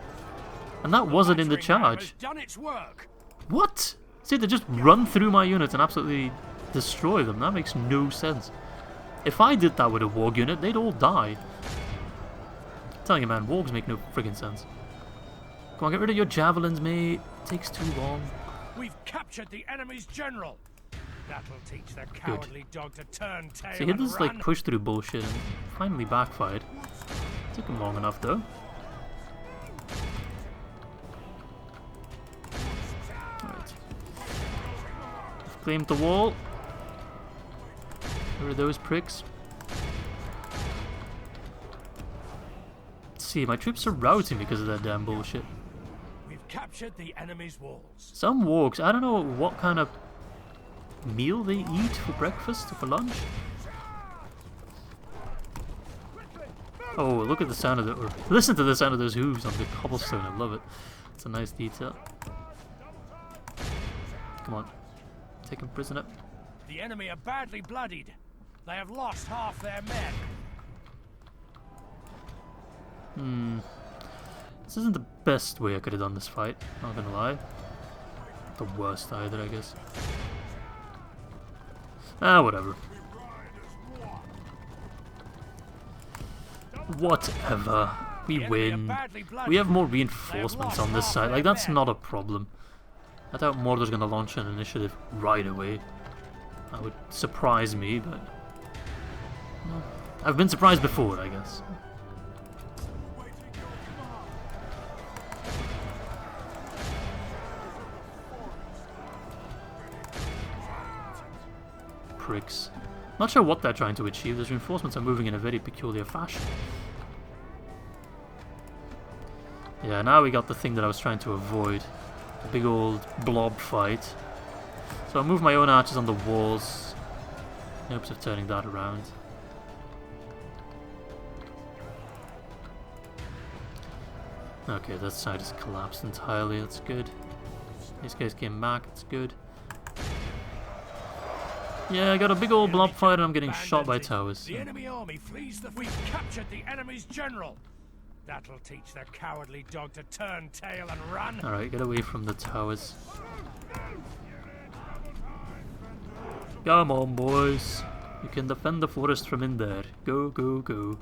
And that wasn't in the charge. Done its work. What? See, they just run through my units and absolutely destroy them. That makes no sense. If I did that with a Warg unit, they'd all die. I'm telling you, man, Wargs make no friggin' sense. Come on, get rid of your javelins, mate. It takes too long. We've captured the enemy's general. That'll teach the cowardly dog to turn tail. See, he just like push through bullshit and finally backfired. Took him long enough though. Alright. I've claimed the wall. Where are those pricks? See, my troops are routing because of that damn bullshit. We've captured the enemy's walls. Some wargs, I don't know what kind of meal they eat for breakfast or for lunch. Oh, look at the sound of the... Or listen to the sound of those hooves on the cobblestone, I love it. It's a nice detail. Come on. Take him prisoner. The enemy are badly bloodied. They have lost half their men. This isn't the best way I could have done this fight, not gonna lie. Not the worst either, I guess. Ah, whatever. Whatever. We win. We have more reinforcements on this side. Like, that's not a problem. I doubt Mordor's gonna launch an initiative right away. That would surprise me, but... Well, I've been surprised before, I guess. pricks. Not sure what they're trying to achieve. Those reinforcements are moving in a very peculiar fashion. Yeah, now we got the thing that I was trying to avoid. A big old blob fight. So I'll move my own archers on the walls in hopes of turning that around. Okay, that side has collapsed entirely, that's good. These guys came back, that's good. Yeah, I got a big old blob fight and I'm getting shot by towers. The enemy army flees the... We've captured the enemy's general. That'll teach the cowardly dog to turn tail and run. Alright, get away from the towers. Come on, boys. You can defend the forest from in there. Go, go, go.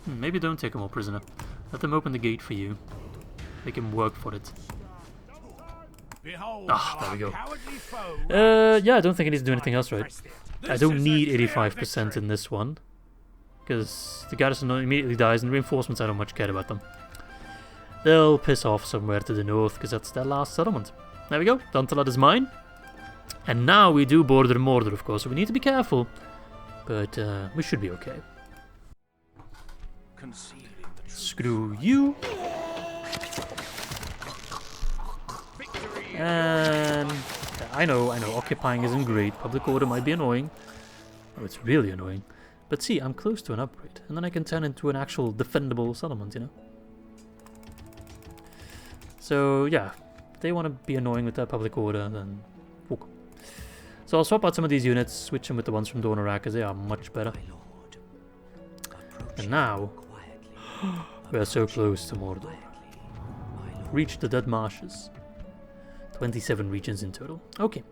Maybe don't take them all prisoner. Let them open the gate for you. Make him work for it. There we go. Yeah, I don't think I need to do anything else, right? I don't need 85% in this one. Because the garrison immediately dies and reinforcements, I don't much care about them. They'll piss off somewhere to the north because that's their last settlement. There we go. Dant'alad is mine. And now we do border Mordor, of course, so we need to be careful. But we should be okay. Screw you. And I know, occupying isn't great. Public order might be annoying. Oh, it's really annoying. But see, I'm close to an upgrade. And then I can turn into an actual defendable settlement, you know? So, yeah. If they want to be annoying with their public order, then... Okay. So I'll swap out some of these units, switch them with the ones from Dordholl, because they are much better. And now... we're so close to Mordor. Reach the Dead Marshes. 27 regions in total. Okay.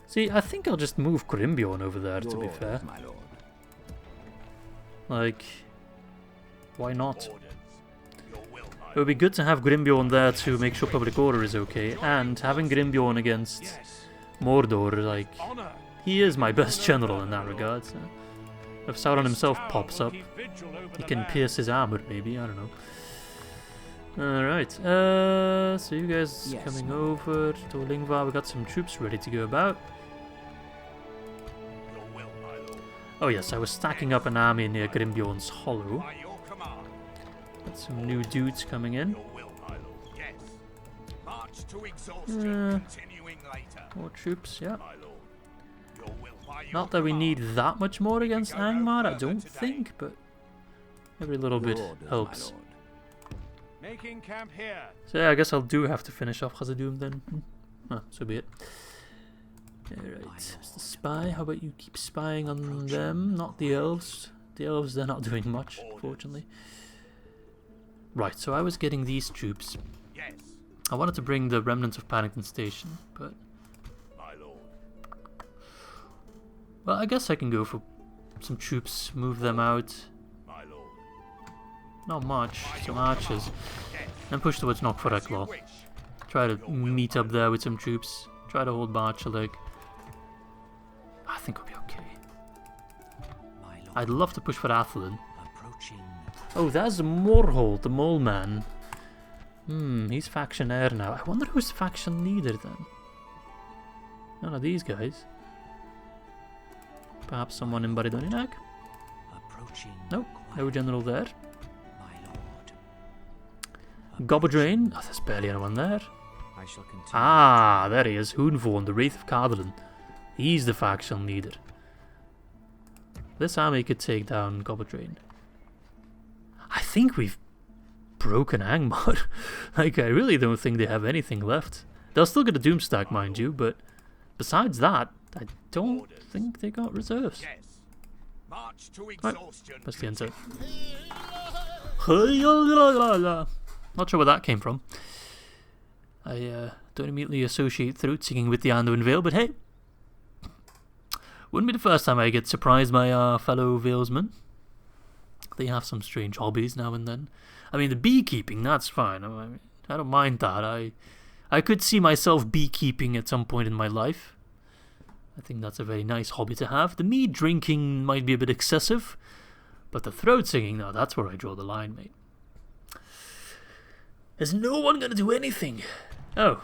See, I think I'll just move Grimbeorn over there, to be fair. Like, why not? It would be good to have Grimbeorn there to make sure public order is okay, and having Grimbeorn against Mordor, like, he is my best general in that regard. So. If Sauron himself pops up, he can pierce his armor, maybe, I don't know. Alright, so you guys coming over to Lingvar, we got some troops ready to go about. Oh yes, I was stacking up an army near Grimbeorn's Hollow. Got some new dudes coming in. More troops, yeah. Not that we need that much more against Angmar, I don't think, but every little bit helps. So yeah, I guess I'll do have to finish off Khazad-dûm then. So be it. Alright, Mr. Spy, how about you keep spying on them, not the elves. The elves, they're not doing much, fortunately. Right, so I was getting these troops. I wanted to bring the remnants of Paddington Station, but... well, I guess I can go for some troops, move them out. Not much, some archers. And push towards Knockforreclaw. Try to meet up there with some troops. Try to hold Barcheleg. I think we'll be okay. I'd love to push for Athelin. Oh, that's Morholt, the mole man. He's factionaire now. I wonder who's faction leader then. None of these guys. Perhaps someone in Baridoninak? Nope, no general there. Goblin. Oh, there's barely anyone there. Ah, there he is. Hoonvorn, the Wraith of Cardolan. He's the faction leader. This army could take down Goblin. I think we've broken Angmar. Like, I really don't think they have anything left. They'll still get a Doomstack, mind you, but besides that, I don't think they got reserves. Right, that's the enter. Not sure where that came from. I don't immediately associate throat singing with the Anduin Vale, but hey. Wouldn't be the first time I get surprised by our fellow Valesmen. They have some strange hobbies now and then. I mean, the beekeeping, that's fine. I don't mind that. I could see myself beekeeping at some point in my life. I think that's a very nice hobby to have. The mead drinking might be a bit excessive, but the throat singing, now that's where I draw the line, mate. Is no one gonna do anything? Oh.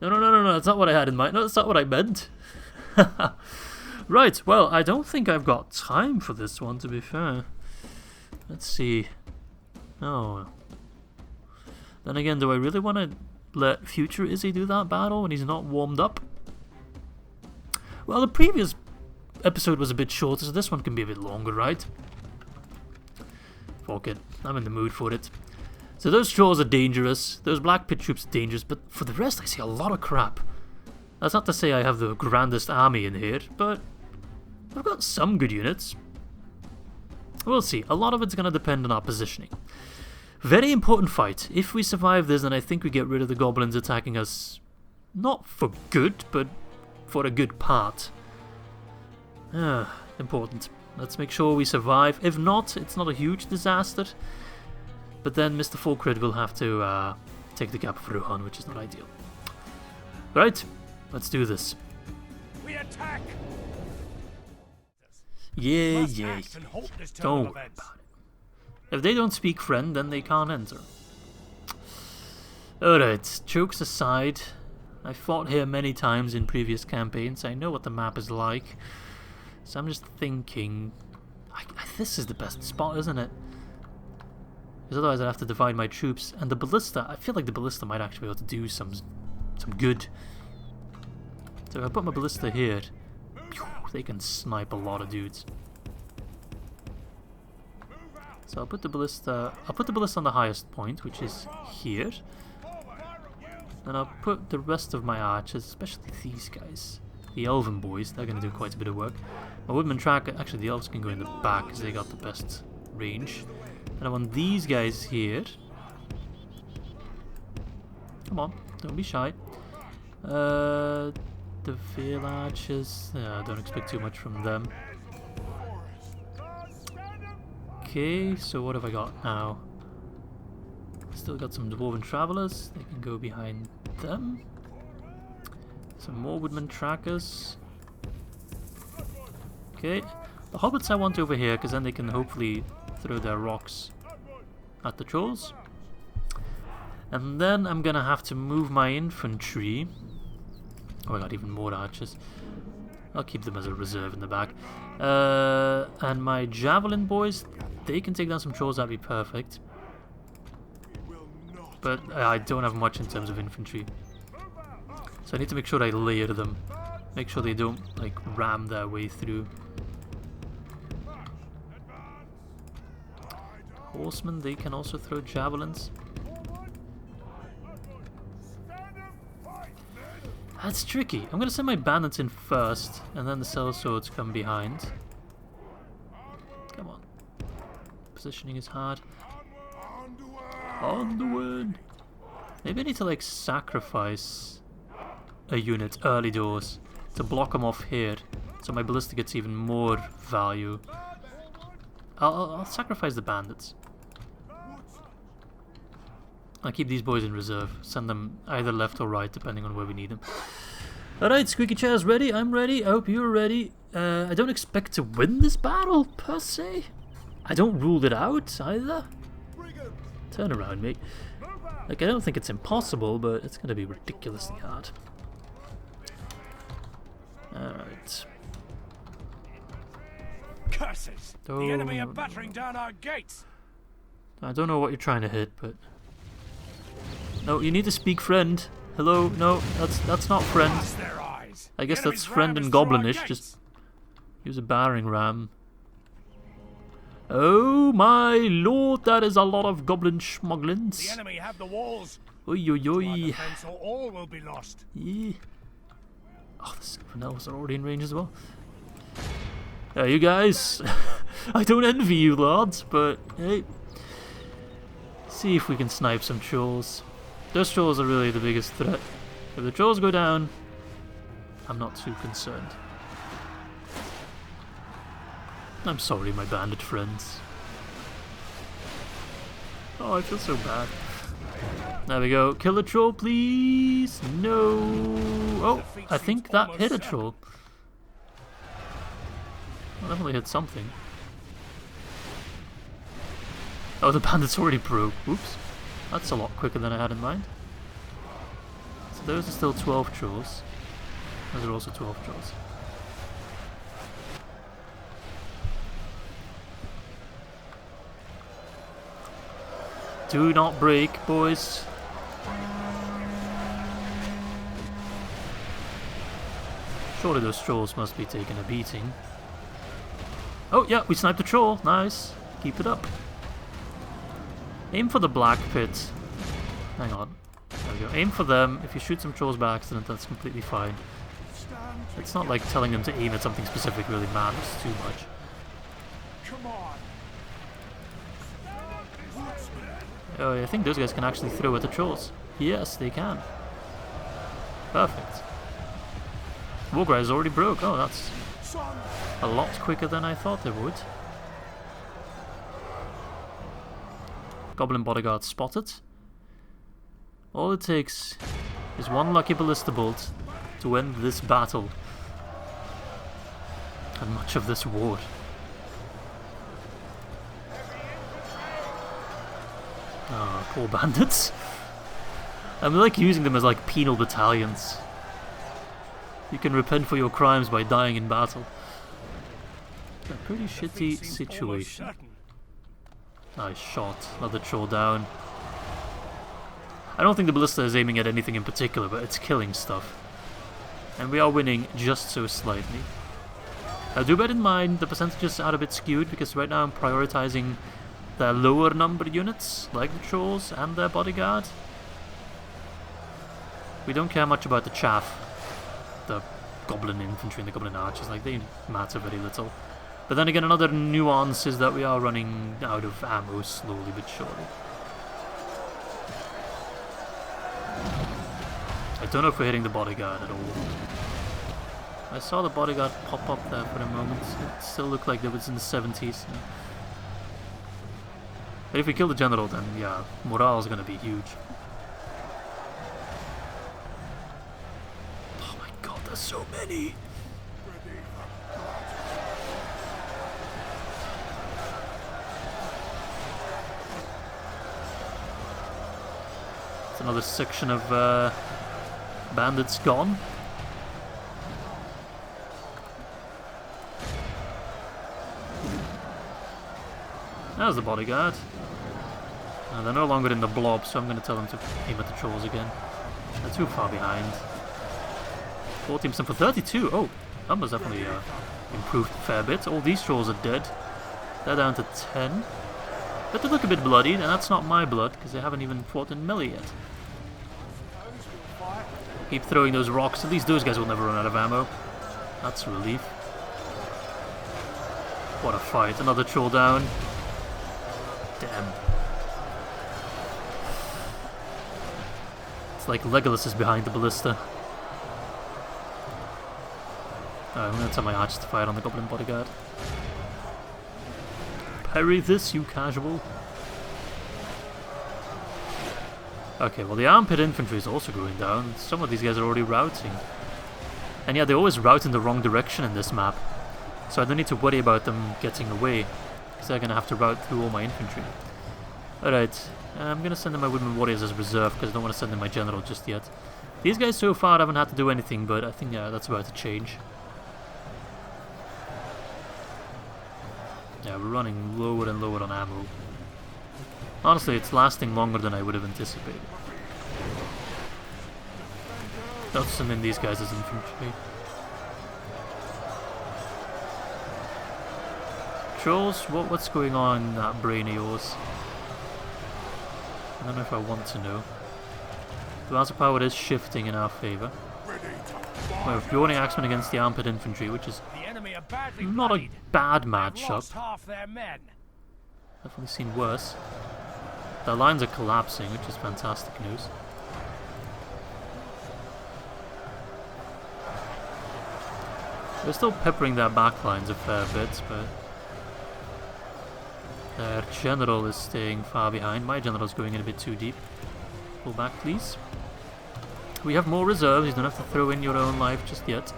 No, that's not what I had in mind. No, that's not what I meant. Right, well, I don't think I've got time for this one, to be fair. Let's see. Oh. Then again, do I really want to let future Izzy do that battle when he's not warmed up? Well, the previous episode was a bit shorter, so this one can be a bit longer, right? Fuck it. I'm in the mood for it. So those trolls are dangerous, those black pit troops are dangerous, but for the rest I see a lot of crap. That's not to say I have the grandest army in here, but I've got some good units. We'll see. A lot of it's going to depend on our positioning. Very important fight. If we survive this, then I think we get rid of the goblins attacking us, not for good, but for a good part. Important. Let's make sure we survive. If not, it's not a huge disaster. But then Mr. Fulcrid will have to take the cap of Rohan, which is not ideal. Right, let's do this. We attack. Yeah. Don't worry about it. If they don't speak friend, then they can't enter. Alright, jokes aside, I fought here many times in previous campaigns. I know what the map is like. So I'm just thinking, this is the best spot, isn't it? Because otherwise I'd have to divide my troops. And the ballista, I feel like the ballista might actually be able to do some good. So if I put my ballista here, they can snipe a lot of dudes. So I'll put the ballista on the highest point, which is here. And I'll put the rest of my archers, especially these guys, the elven boys, they're going to do quite a bit of work. My woodman tracker, actually the elves can go in the back because they got the best range. And I want these guys here. Come on, don't be shy. The Vale archers, don't expect too much from them. Okay, so what have I got now? Still got some Dwarven Travelers, they can go behind them. Some more Woodman Trackers. Okay, the Hobbits I want over here, because then they can hopefully throw their rocks at the trolls. And then I'm gonna have to move my infantry. Oh, I got even more archers. I'll keep them as a reserve in the back. And my javelin boys, they can take down some trolls, that'd be perfect. But I don't have much in terms of infantry. So I need to make sure I layer them. Make sure they don't, like, ram their way through. Horsemen, they can also throw javelins. That's tricky. I'm going to send my bandits in first, and then the sellswords come behind. Come on. Positioning is hard. Anduin! Maybe I need to, like, sacrifice a unit early doors to block them off here, so my ballista gets even more value. I'll sacrifice the bandits. I'll keep these boys in reserve. Send them either left or right, depending on where we need them. Alright, Squeaky Chair's ready. I'm ready. I hope you're ready. I don't expect to win this battle, per se. I don't rule it out, either. Turn around, mate. Like, I don't think it's impossible, but it's going to be ridiculously hard. Alright. Curses! The enemy are battering down our gates! I don't know what you're trying to hit, but... No, you need to speak friend. Hello? No, that's not friend. I guess that's friend and goblinish. Just use a battering ram. Oh my lord, that is a lot of goblin schmugglins. The enemy have the walls. Oi oi oi. Or all will be lost. Yeah. Oh, the Silver Elves are already in range as well. You guys. I don't envy you, lads, but hey. See if we can snipe some trolls. Those trolls are really the biggest threat. If the trolls go down, I'm not too concerned. I'm sorry, my bandit friends. Oh, I feel so bad. There we go. Kill a troll, please. No. Oh, I think that hit a troll. Well, definitely hit something. Oh, the bandit's already broke. Oops. That's a lot quicker than I had in mind. So those are still 12 trolls. Those are also 12 trolls. Do not break, boys. Surely those trolls must be taking a beating. Oh yeah, we sniped the troll. Nice. Keep it up. Aim for the black pit. Hang on. There we go. Aim for them. If you shoot some trolls by accident, that's completely fine. It's not like telling them to aim at something specific really matters too much. Come on. Oh, I think those guys can actually throw at the trolls. Yes, they can. Perfect. Warcry is already broke. Oh, that's a lot quicker than I thought it would. Goblin bodyguard spotted. All it takes is one lucky ballista bolt to end this battle and much of this war. Oh, poor bandits. I'm like using them as like penal battalions. You can repent for your crimes by dying in battle. A pretty shitty situation. Nice shot. Another troll down. I don't think the ballista is aiming at anything in particular, but it's killing stuff. And we are winning just so slightly. Now do bear in mind the percentages are a bit skewed because right now I'm prioritizing their lower number units, like the trolls and their bodyguard. We don't care much about the chaff. The goblin infantry and the goblin archers, like they matter very little. But then again, another nuance is that we are running out of ammo slowly but surely. I don't know if we're hitting the bodyguard at all. I saw the bodyguard pop up there for a moment. It still looked like it was in the 70s. But if we kill the general, then yeah, morale is going to be huge. Oh my god, there's so many! It's another section of bandits gone. There's the bodyguard. They're no longer in the blob, so I'm going to tell them to aim at the trolls again. They're too far behind. 14% for 32. Oh, that was definitely improved a fair bit. All these trolls are dead. They're down to 10. But they look a bit bloodied, and that's not my blood, because they haven't even fought in melee yet. Keep throwing those rocks. At least those guys will never run out of ammo. That's a relief. What a fight. Another troll down. Damn. It's like Legolas is behind the ballista. I'm going to tell my archers to fire on the goblin bodyguard. Parry this, you casual. Okay, well the armpit infantry is also going down. Some of these guys are already routing. And yeah, they always route in the wrong direction in this map. So I don't need to worry about them getting away, because they're going to have to route through all my infantry. Alright, I'm going to send in my woodman warriors as reserve, because I don't want to send in my general just yet. These guys so far haven't had to do anything, but I think that's about to change. Yeah, we're running lower and lower on ammo. Honestly, it's lasting longer than I would have anticipated. Let's send in these guys as infantry. Trolls, what's going on in that brain of yours? I don't know if I want to know. The balance of power is shifting in our favour. Well, if you're running Axemen against the armpit infantry, which is not a bad matchup. Definitely seen worse. Their lines are collapsing, which is fantastic news. We're still peppering their backlines a fair bit, but their general is staying far behind. My general's going in a bit too deep. Pull back, please. We have more reserves, you don't have to throw in your own life just yet.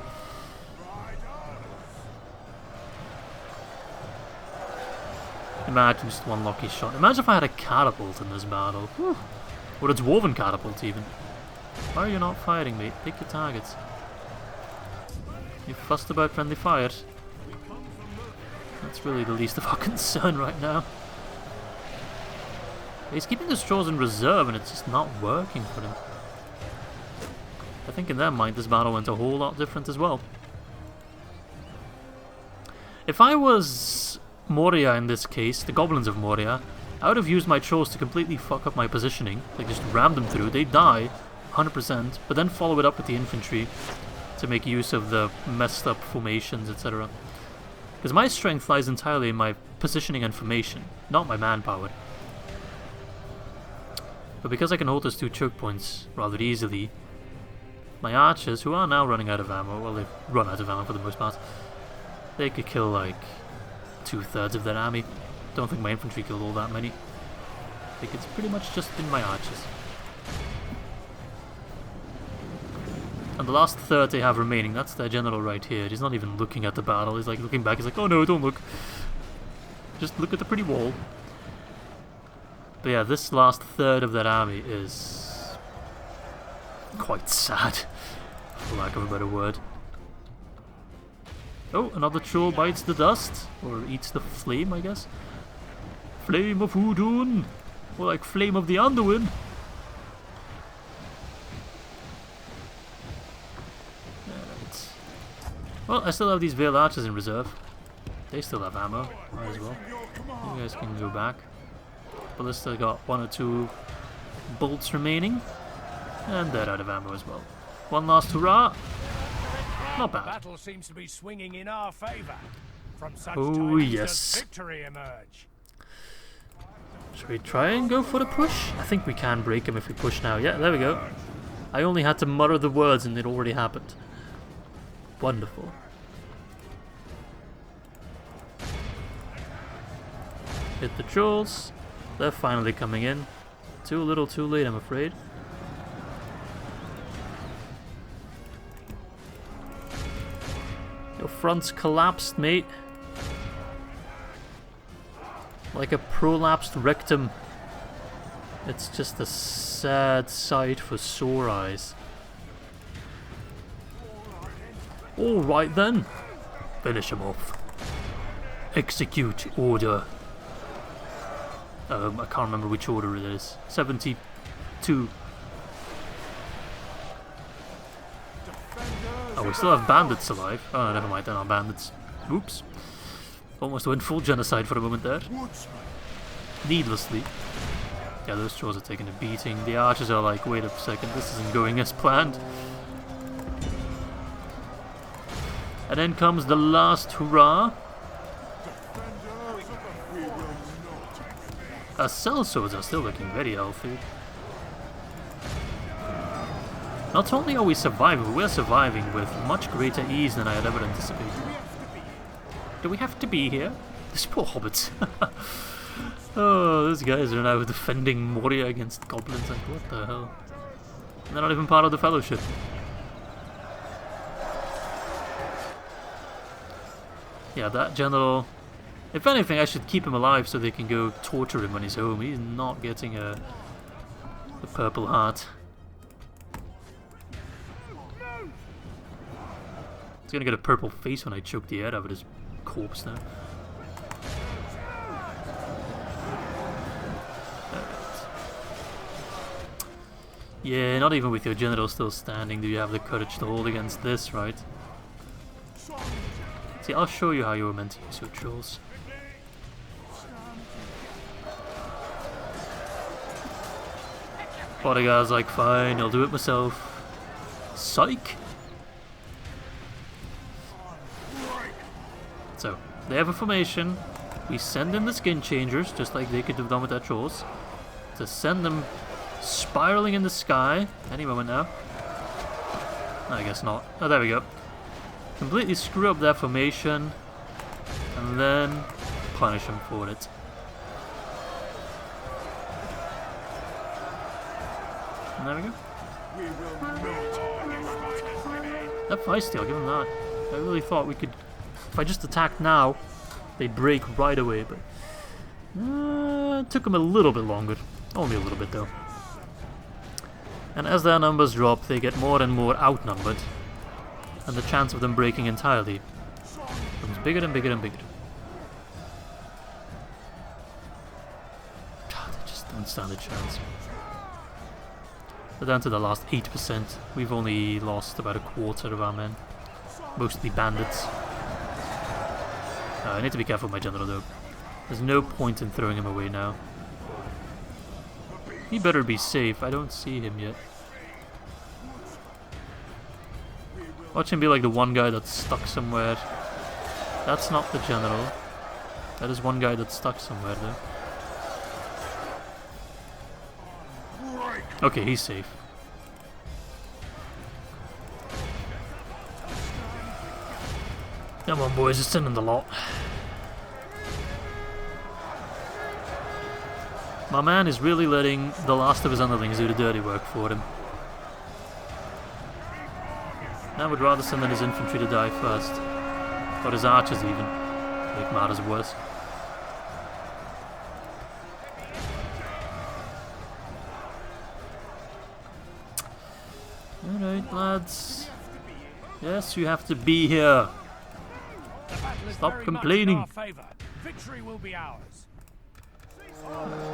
Imagine just one lucky shot. Imagine if I had a catapult in this battle. Whew. Or a dwarven catapult even. Why are you not firing, mate? Pick your targets. You fussed about friendly fire. That's really the least of our concern right now. He's keeping the straws in reserve and it's just not working for him. I think in their mind this battle went a whole lot different as well. If I was Moria in this case, the goblins of Moria, I would have used my trolls to completely fuck up my positioning. Like just ram them through, they die 100%, but then follow it up with the infantry to make use of the messed up formations, etc. Because my strength lies entirely in my positioning and formation, not my manpower. But because I can hold those two choke points rather easily, my archers, who are now running out of ammo, well they've run out of ammo for the most part, they could kill like 2/3 of their army. Don't think my infantry killed all that many. I think it's pretty much just been my archers. And the last third they have remaining, that's their general right here. He's not even looking at the battle, he's like looking back, he's like, oh no, don't look. Just look at the pretty wall. But yeah, this last third of their army is quite sad, for lack of a better word. Oh, another troll bites the dust, or eats the flame, I guess. Flame of Udun, or like Flame of the Anduin. Right. Well, I still have these Vale Archers in reserve. They still have ammo, might as well. You guys can go back. Ballista got 1 or 2 bolts remaining, and they're out of ammo as well. One last hurrah. Not bad. Battle seems to be swinging in our favor. From such Oh times yes. does victory emerge. Should we try and go for the push? I think we can break him if we push now. Yeah, there we go. I only had to mutter the words and it already happened. Wonderful. Hit the trolls. They're finally coming in. Too little too late, I'm afraid. Your front's collapsed, mate. Like a prolapsed rectum. It's just a sad sight for sore eyes. Alright then. Finish him off. Execute order. I can't remember which order it is. 72. Oh, we still have bandits alive. Oh, never mind, they're not bandits. Oops. Almost went full genocide for a moment there. Needlessly. Yeah, those trolls are taking a beating. The archers are like, wait a second, this isn't going as planned. And then comes the last hurrah. Our sellswords are still looking very healthy. Not only are we surviving, but we're surviving with much greater ease than I had ever anticipated. Do we have to be here? These poor hobbits. Oh, those guys are now defending Moria against goblins. Like, what the hell? They're not even part of the Fellowship. Yeah, that general... If anything, I should keep him alive so they can go torture him when he's home. He's not getting a purple heart. He's gonna get a purple face when I choke the air out of his corpse now. Yeah, not even with your general still standing do you have the courage to hold against this, right? See, I'll show you how you were meant to use your trolls. Bodyguard's like, fine, I'll do it myself. Psych! So, they have a formation. We send in the skin changers, just like they could have done with their trolls, to send them spiraling in the sky. Any moment now. I guess not. Oh, there we go. Completely screw up their formation, and then punish them for it. And there we go. They're feisty, I'll give them that. I really thought we could... If I just attacked now, they'd break right away, but... it took them a little bit longer. Only a little bit, though. And as their numbers drop, they get more and more outnumbered. And the chance of them breaking entirely becomes bigger and bigger and bigger. God, they just don't stand a chance. They're down to the last 8%. We've only lost about a quarter of our men. Mostly bandits. I need to be careful with my general though. There's no point in throwing him away now. He better be safe. I don't see him yet. Watch him be like the one guy that's stuck somewhere. That's not the general. That is one guy that's stuck somewhere though. Okay, he's safe. Come on boys, it's in the lot. My man is really letting the last of his underlings do the dirty work for him. I would rather send in his infantry to die first. Or his archers even. Make matters worse. Alright lads. Yes, you have to be here. Stop complaining. Victory will be ours.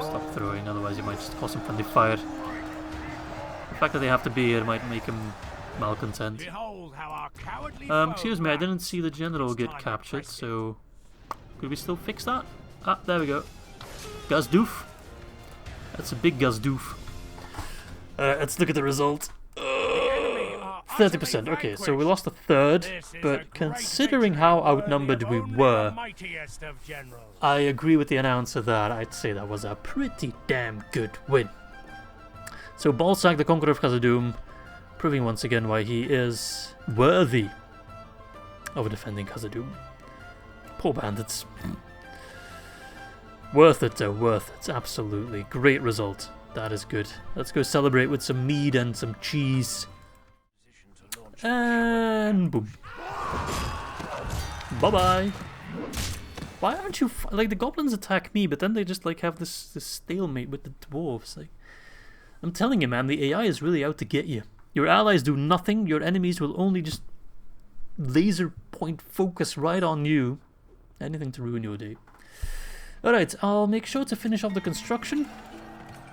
Stop throwing, otherwise you might just cause some friendly fire. The fact that they have to be here might make him malcontent. Excuse me, I didn't see the general get captured, so could we still fix that? Ah, there we go. Gazdoof. That's a big gazdoof. Let's look at the result. 30%. Okay, so we lost a third, but considering how outnumbered we were, I agree with the announcer that I'd say that was a pretty damn good win. So Balsac, the Conqueror of Khazad-dûm, proving once again why he is worthy of defending Khazad-dûm. Poor bandits. Worth it though, worth it. Absolutely. Great result. That is good. Let's go celebrate with some mead and some cheese. And boom. Bye-bye. Why aren't you... like, the goblins attack me, but then they just, like, have this stalemate with the dwarves. Like, I'm telling you, man, the AI is really out to get you. Your allies do nothing. Your enemies will only just laser point focus right on you. Anything to ruin your day. Alright, I'll make sure to finish off the construction.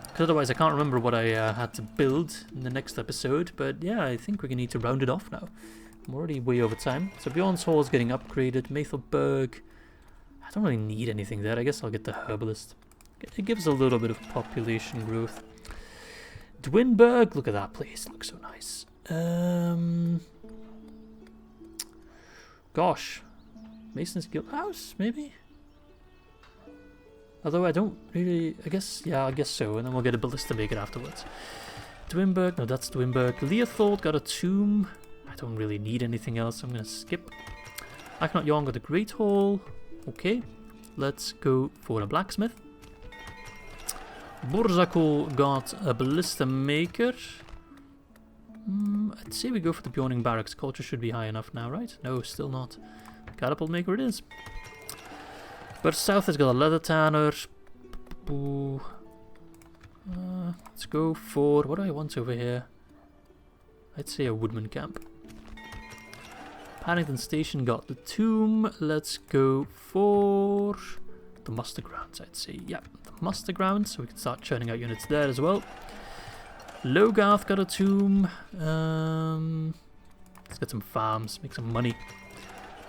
Because otherwise I can't remember what I had to build in the next episode. But yeah, I think we're going to need to round it off now. I'm already way over time. So Bjorn's Hall is getting upgraded. Maythelberg. I don't really need anything there. I guess I'll get the Herbalist. It gives a little bit of population growth. Dwinberg. Look at that place. It looks so nice. Gosh. Mason's Guild House, maybe? Although I don't really... I guess... yeah, I guess so. And then we'll get a ballista maker afterwards. Dwinberg. No, that's Dwinberg. Leothald got a tomb. I don't really need anything else. I'm going to skip. Akhenaten Yarn got a Great Hall. Okay. Let's go for a blacksmith. Borzakul got a ballista maker. I'd say we go for the Bjorning Barracks. Culture should be high enough now, right? No, still not. Catapult maker it is. But south has got a leather tanner. Let's go for... what do I want over here? I'd say a woodman camp. Paddington Station got the tomb. Let's go for the muster grounds, I'd say. Yeah, the muster grounds. So we can start churning out units there as well. Logarth got a tomb. Let's get some farms, make some money.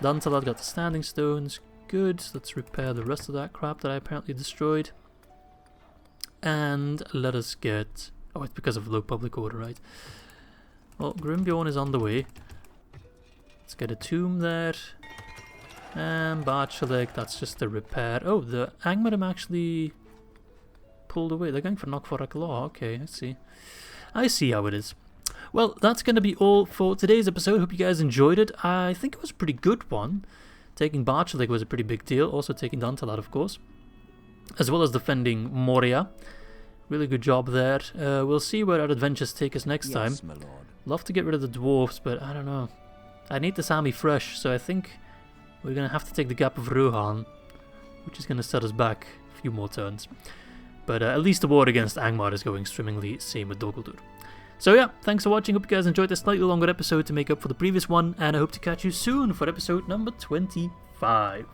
Dant'alad got the standing stones. Good. Let's repair the rest of that crap that I apparently destroyed. And let us get... oh, it's because of low public order, right? Well, Grimbjorn is on the way. Let's get a tomb there. And Barcheleg, that's just a repair. Oh, the Angmarim actually pulled away. They're going for Knockfork Law. Okay, I see. I see how it is. Well, that's going to be all for today's episode. Hope you guys enjoyed it. I think it was a pretty good one. Taking Barcheleg was a pretty big deal. Also taking Dant'alad, of course. As well as defending Moria. Really good job there. We'll see where our adventures take us next time. My lord. Love to get rid of the dwarves, but I don't know. I need this army fresh, so I think we're going to have to take the Gap of Rohan, which is going to set us back a few more turns. But at least the war against Angmar is going swimmingly, same with Dordholl. So yeah, thanks for watching. Hope you guys enjoyed this slightly longer episode to make up for the previous one, and I hope to catch you soon for episode number 25.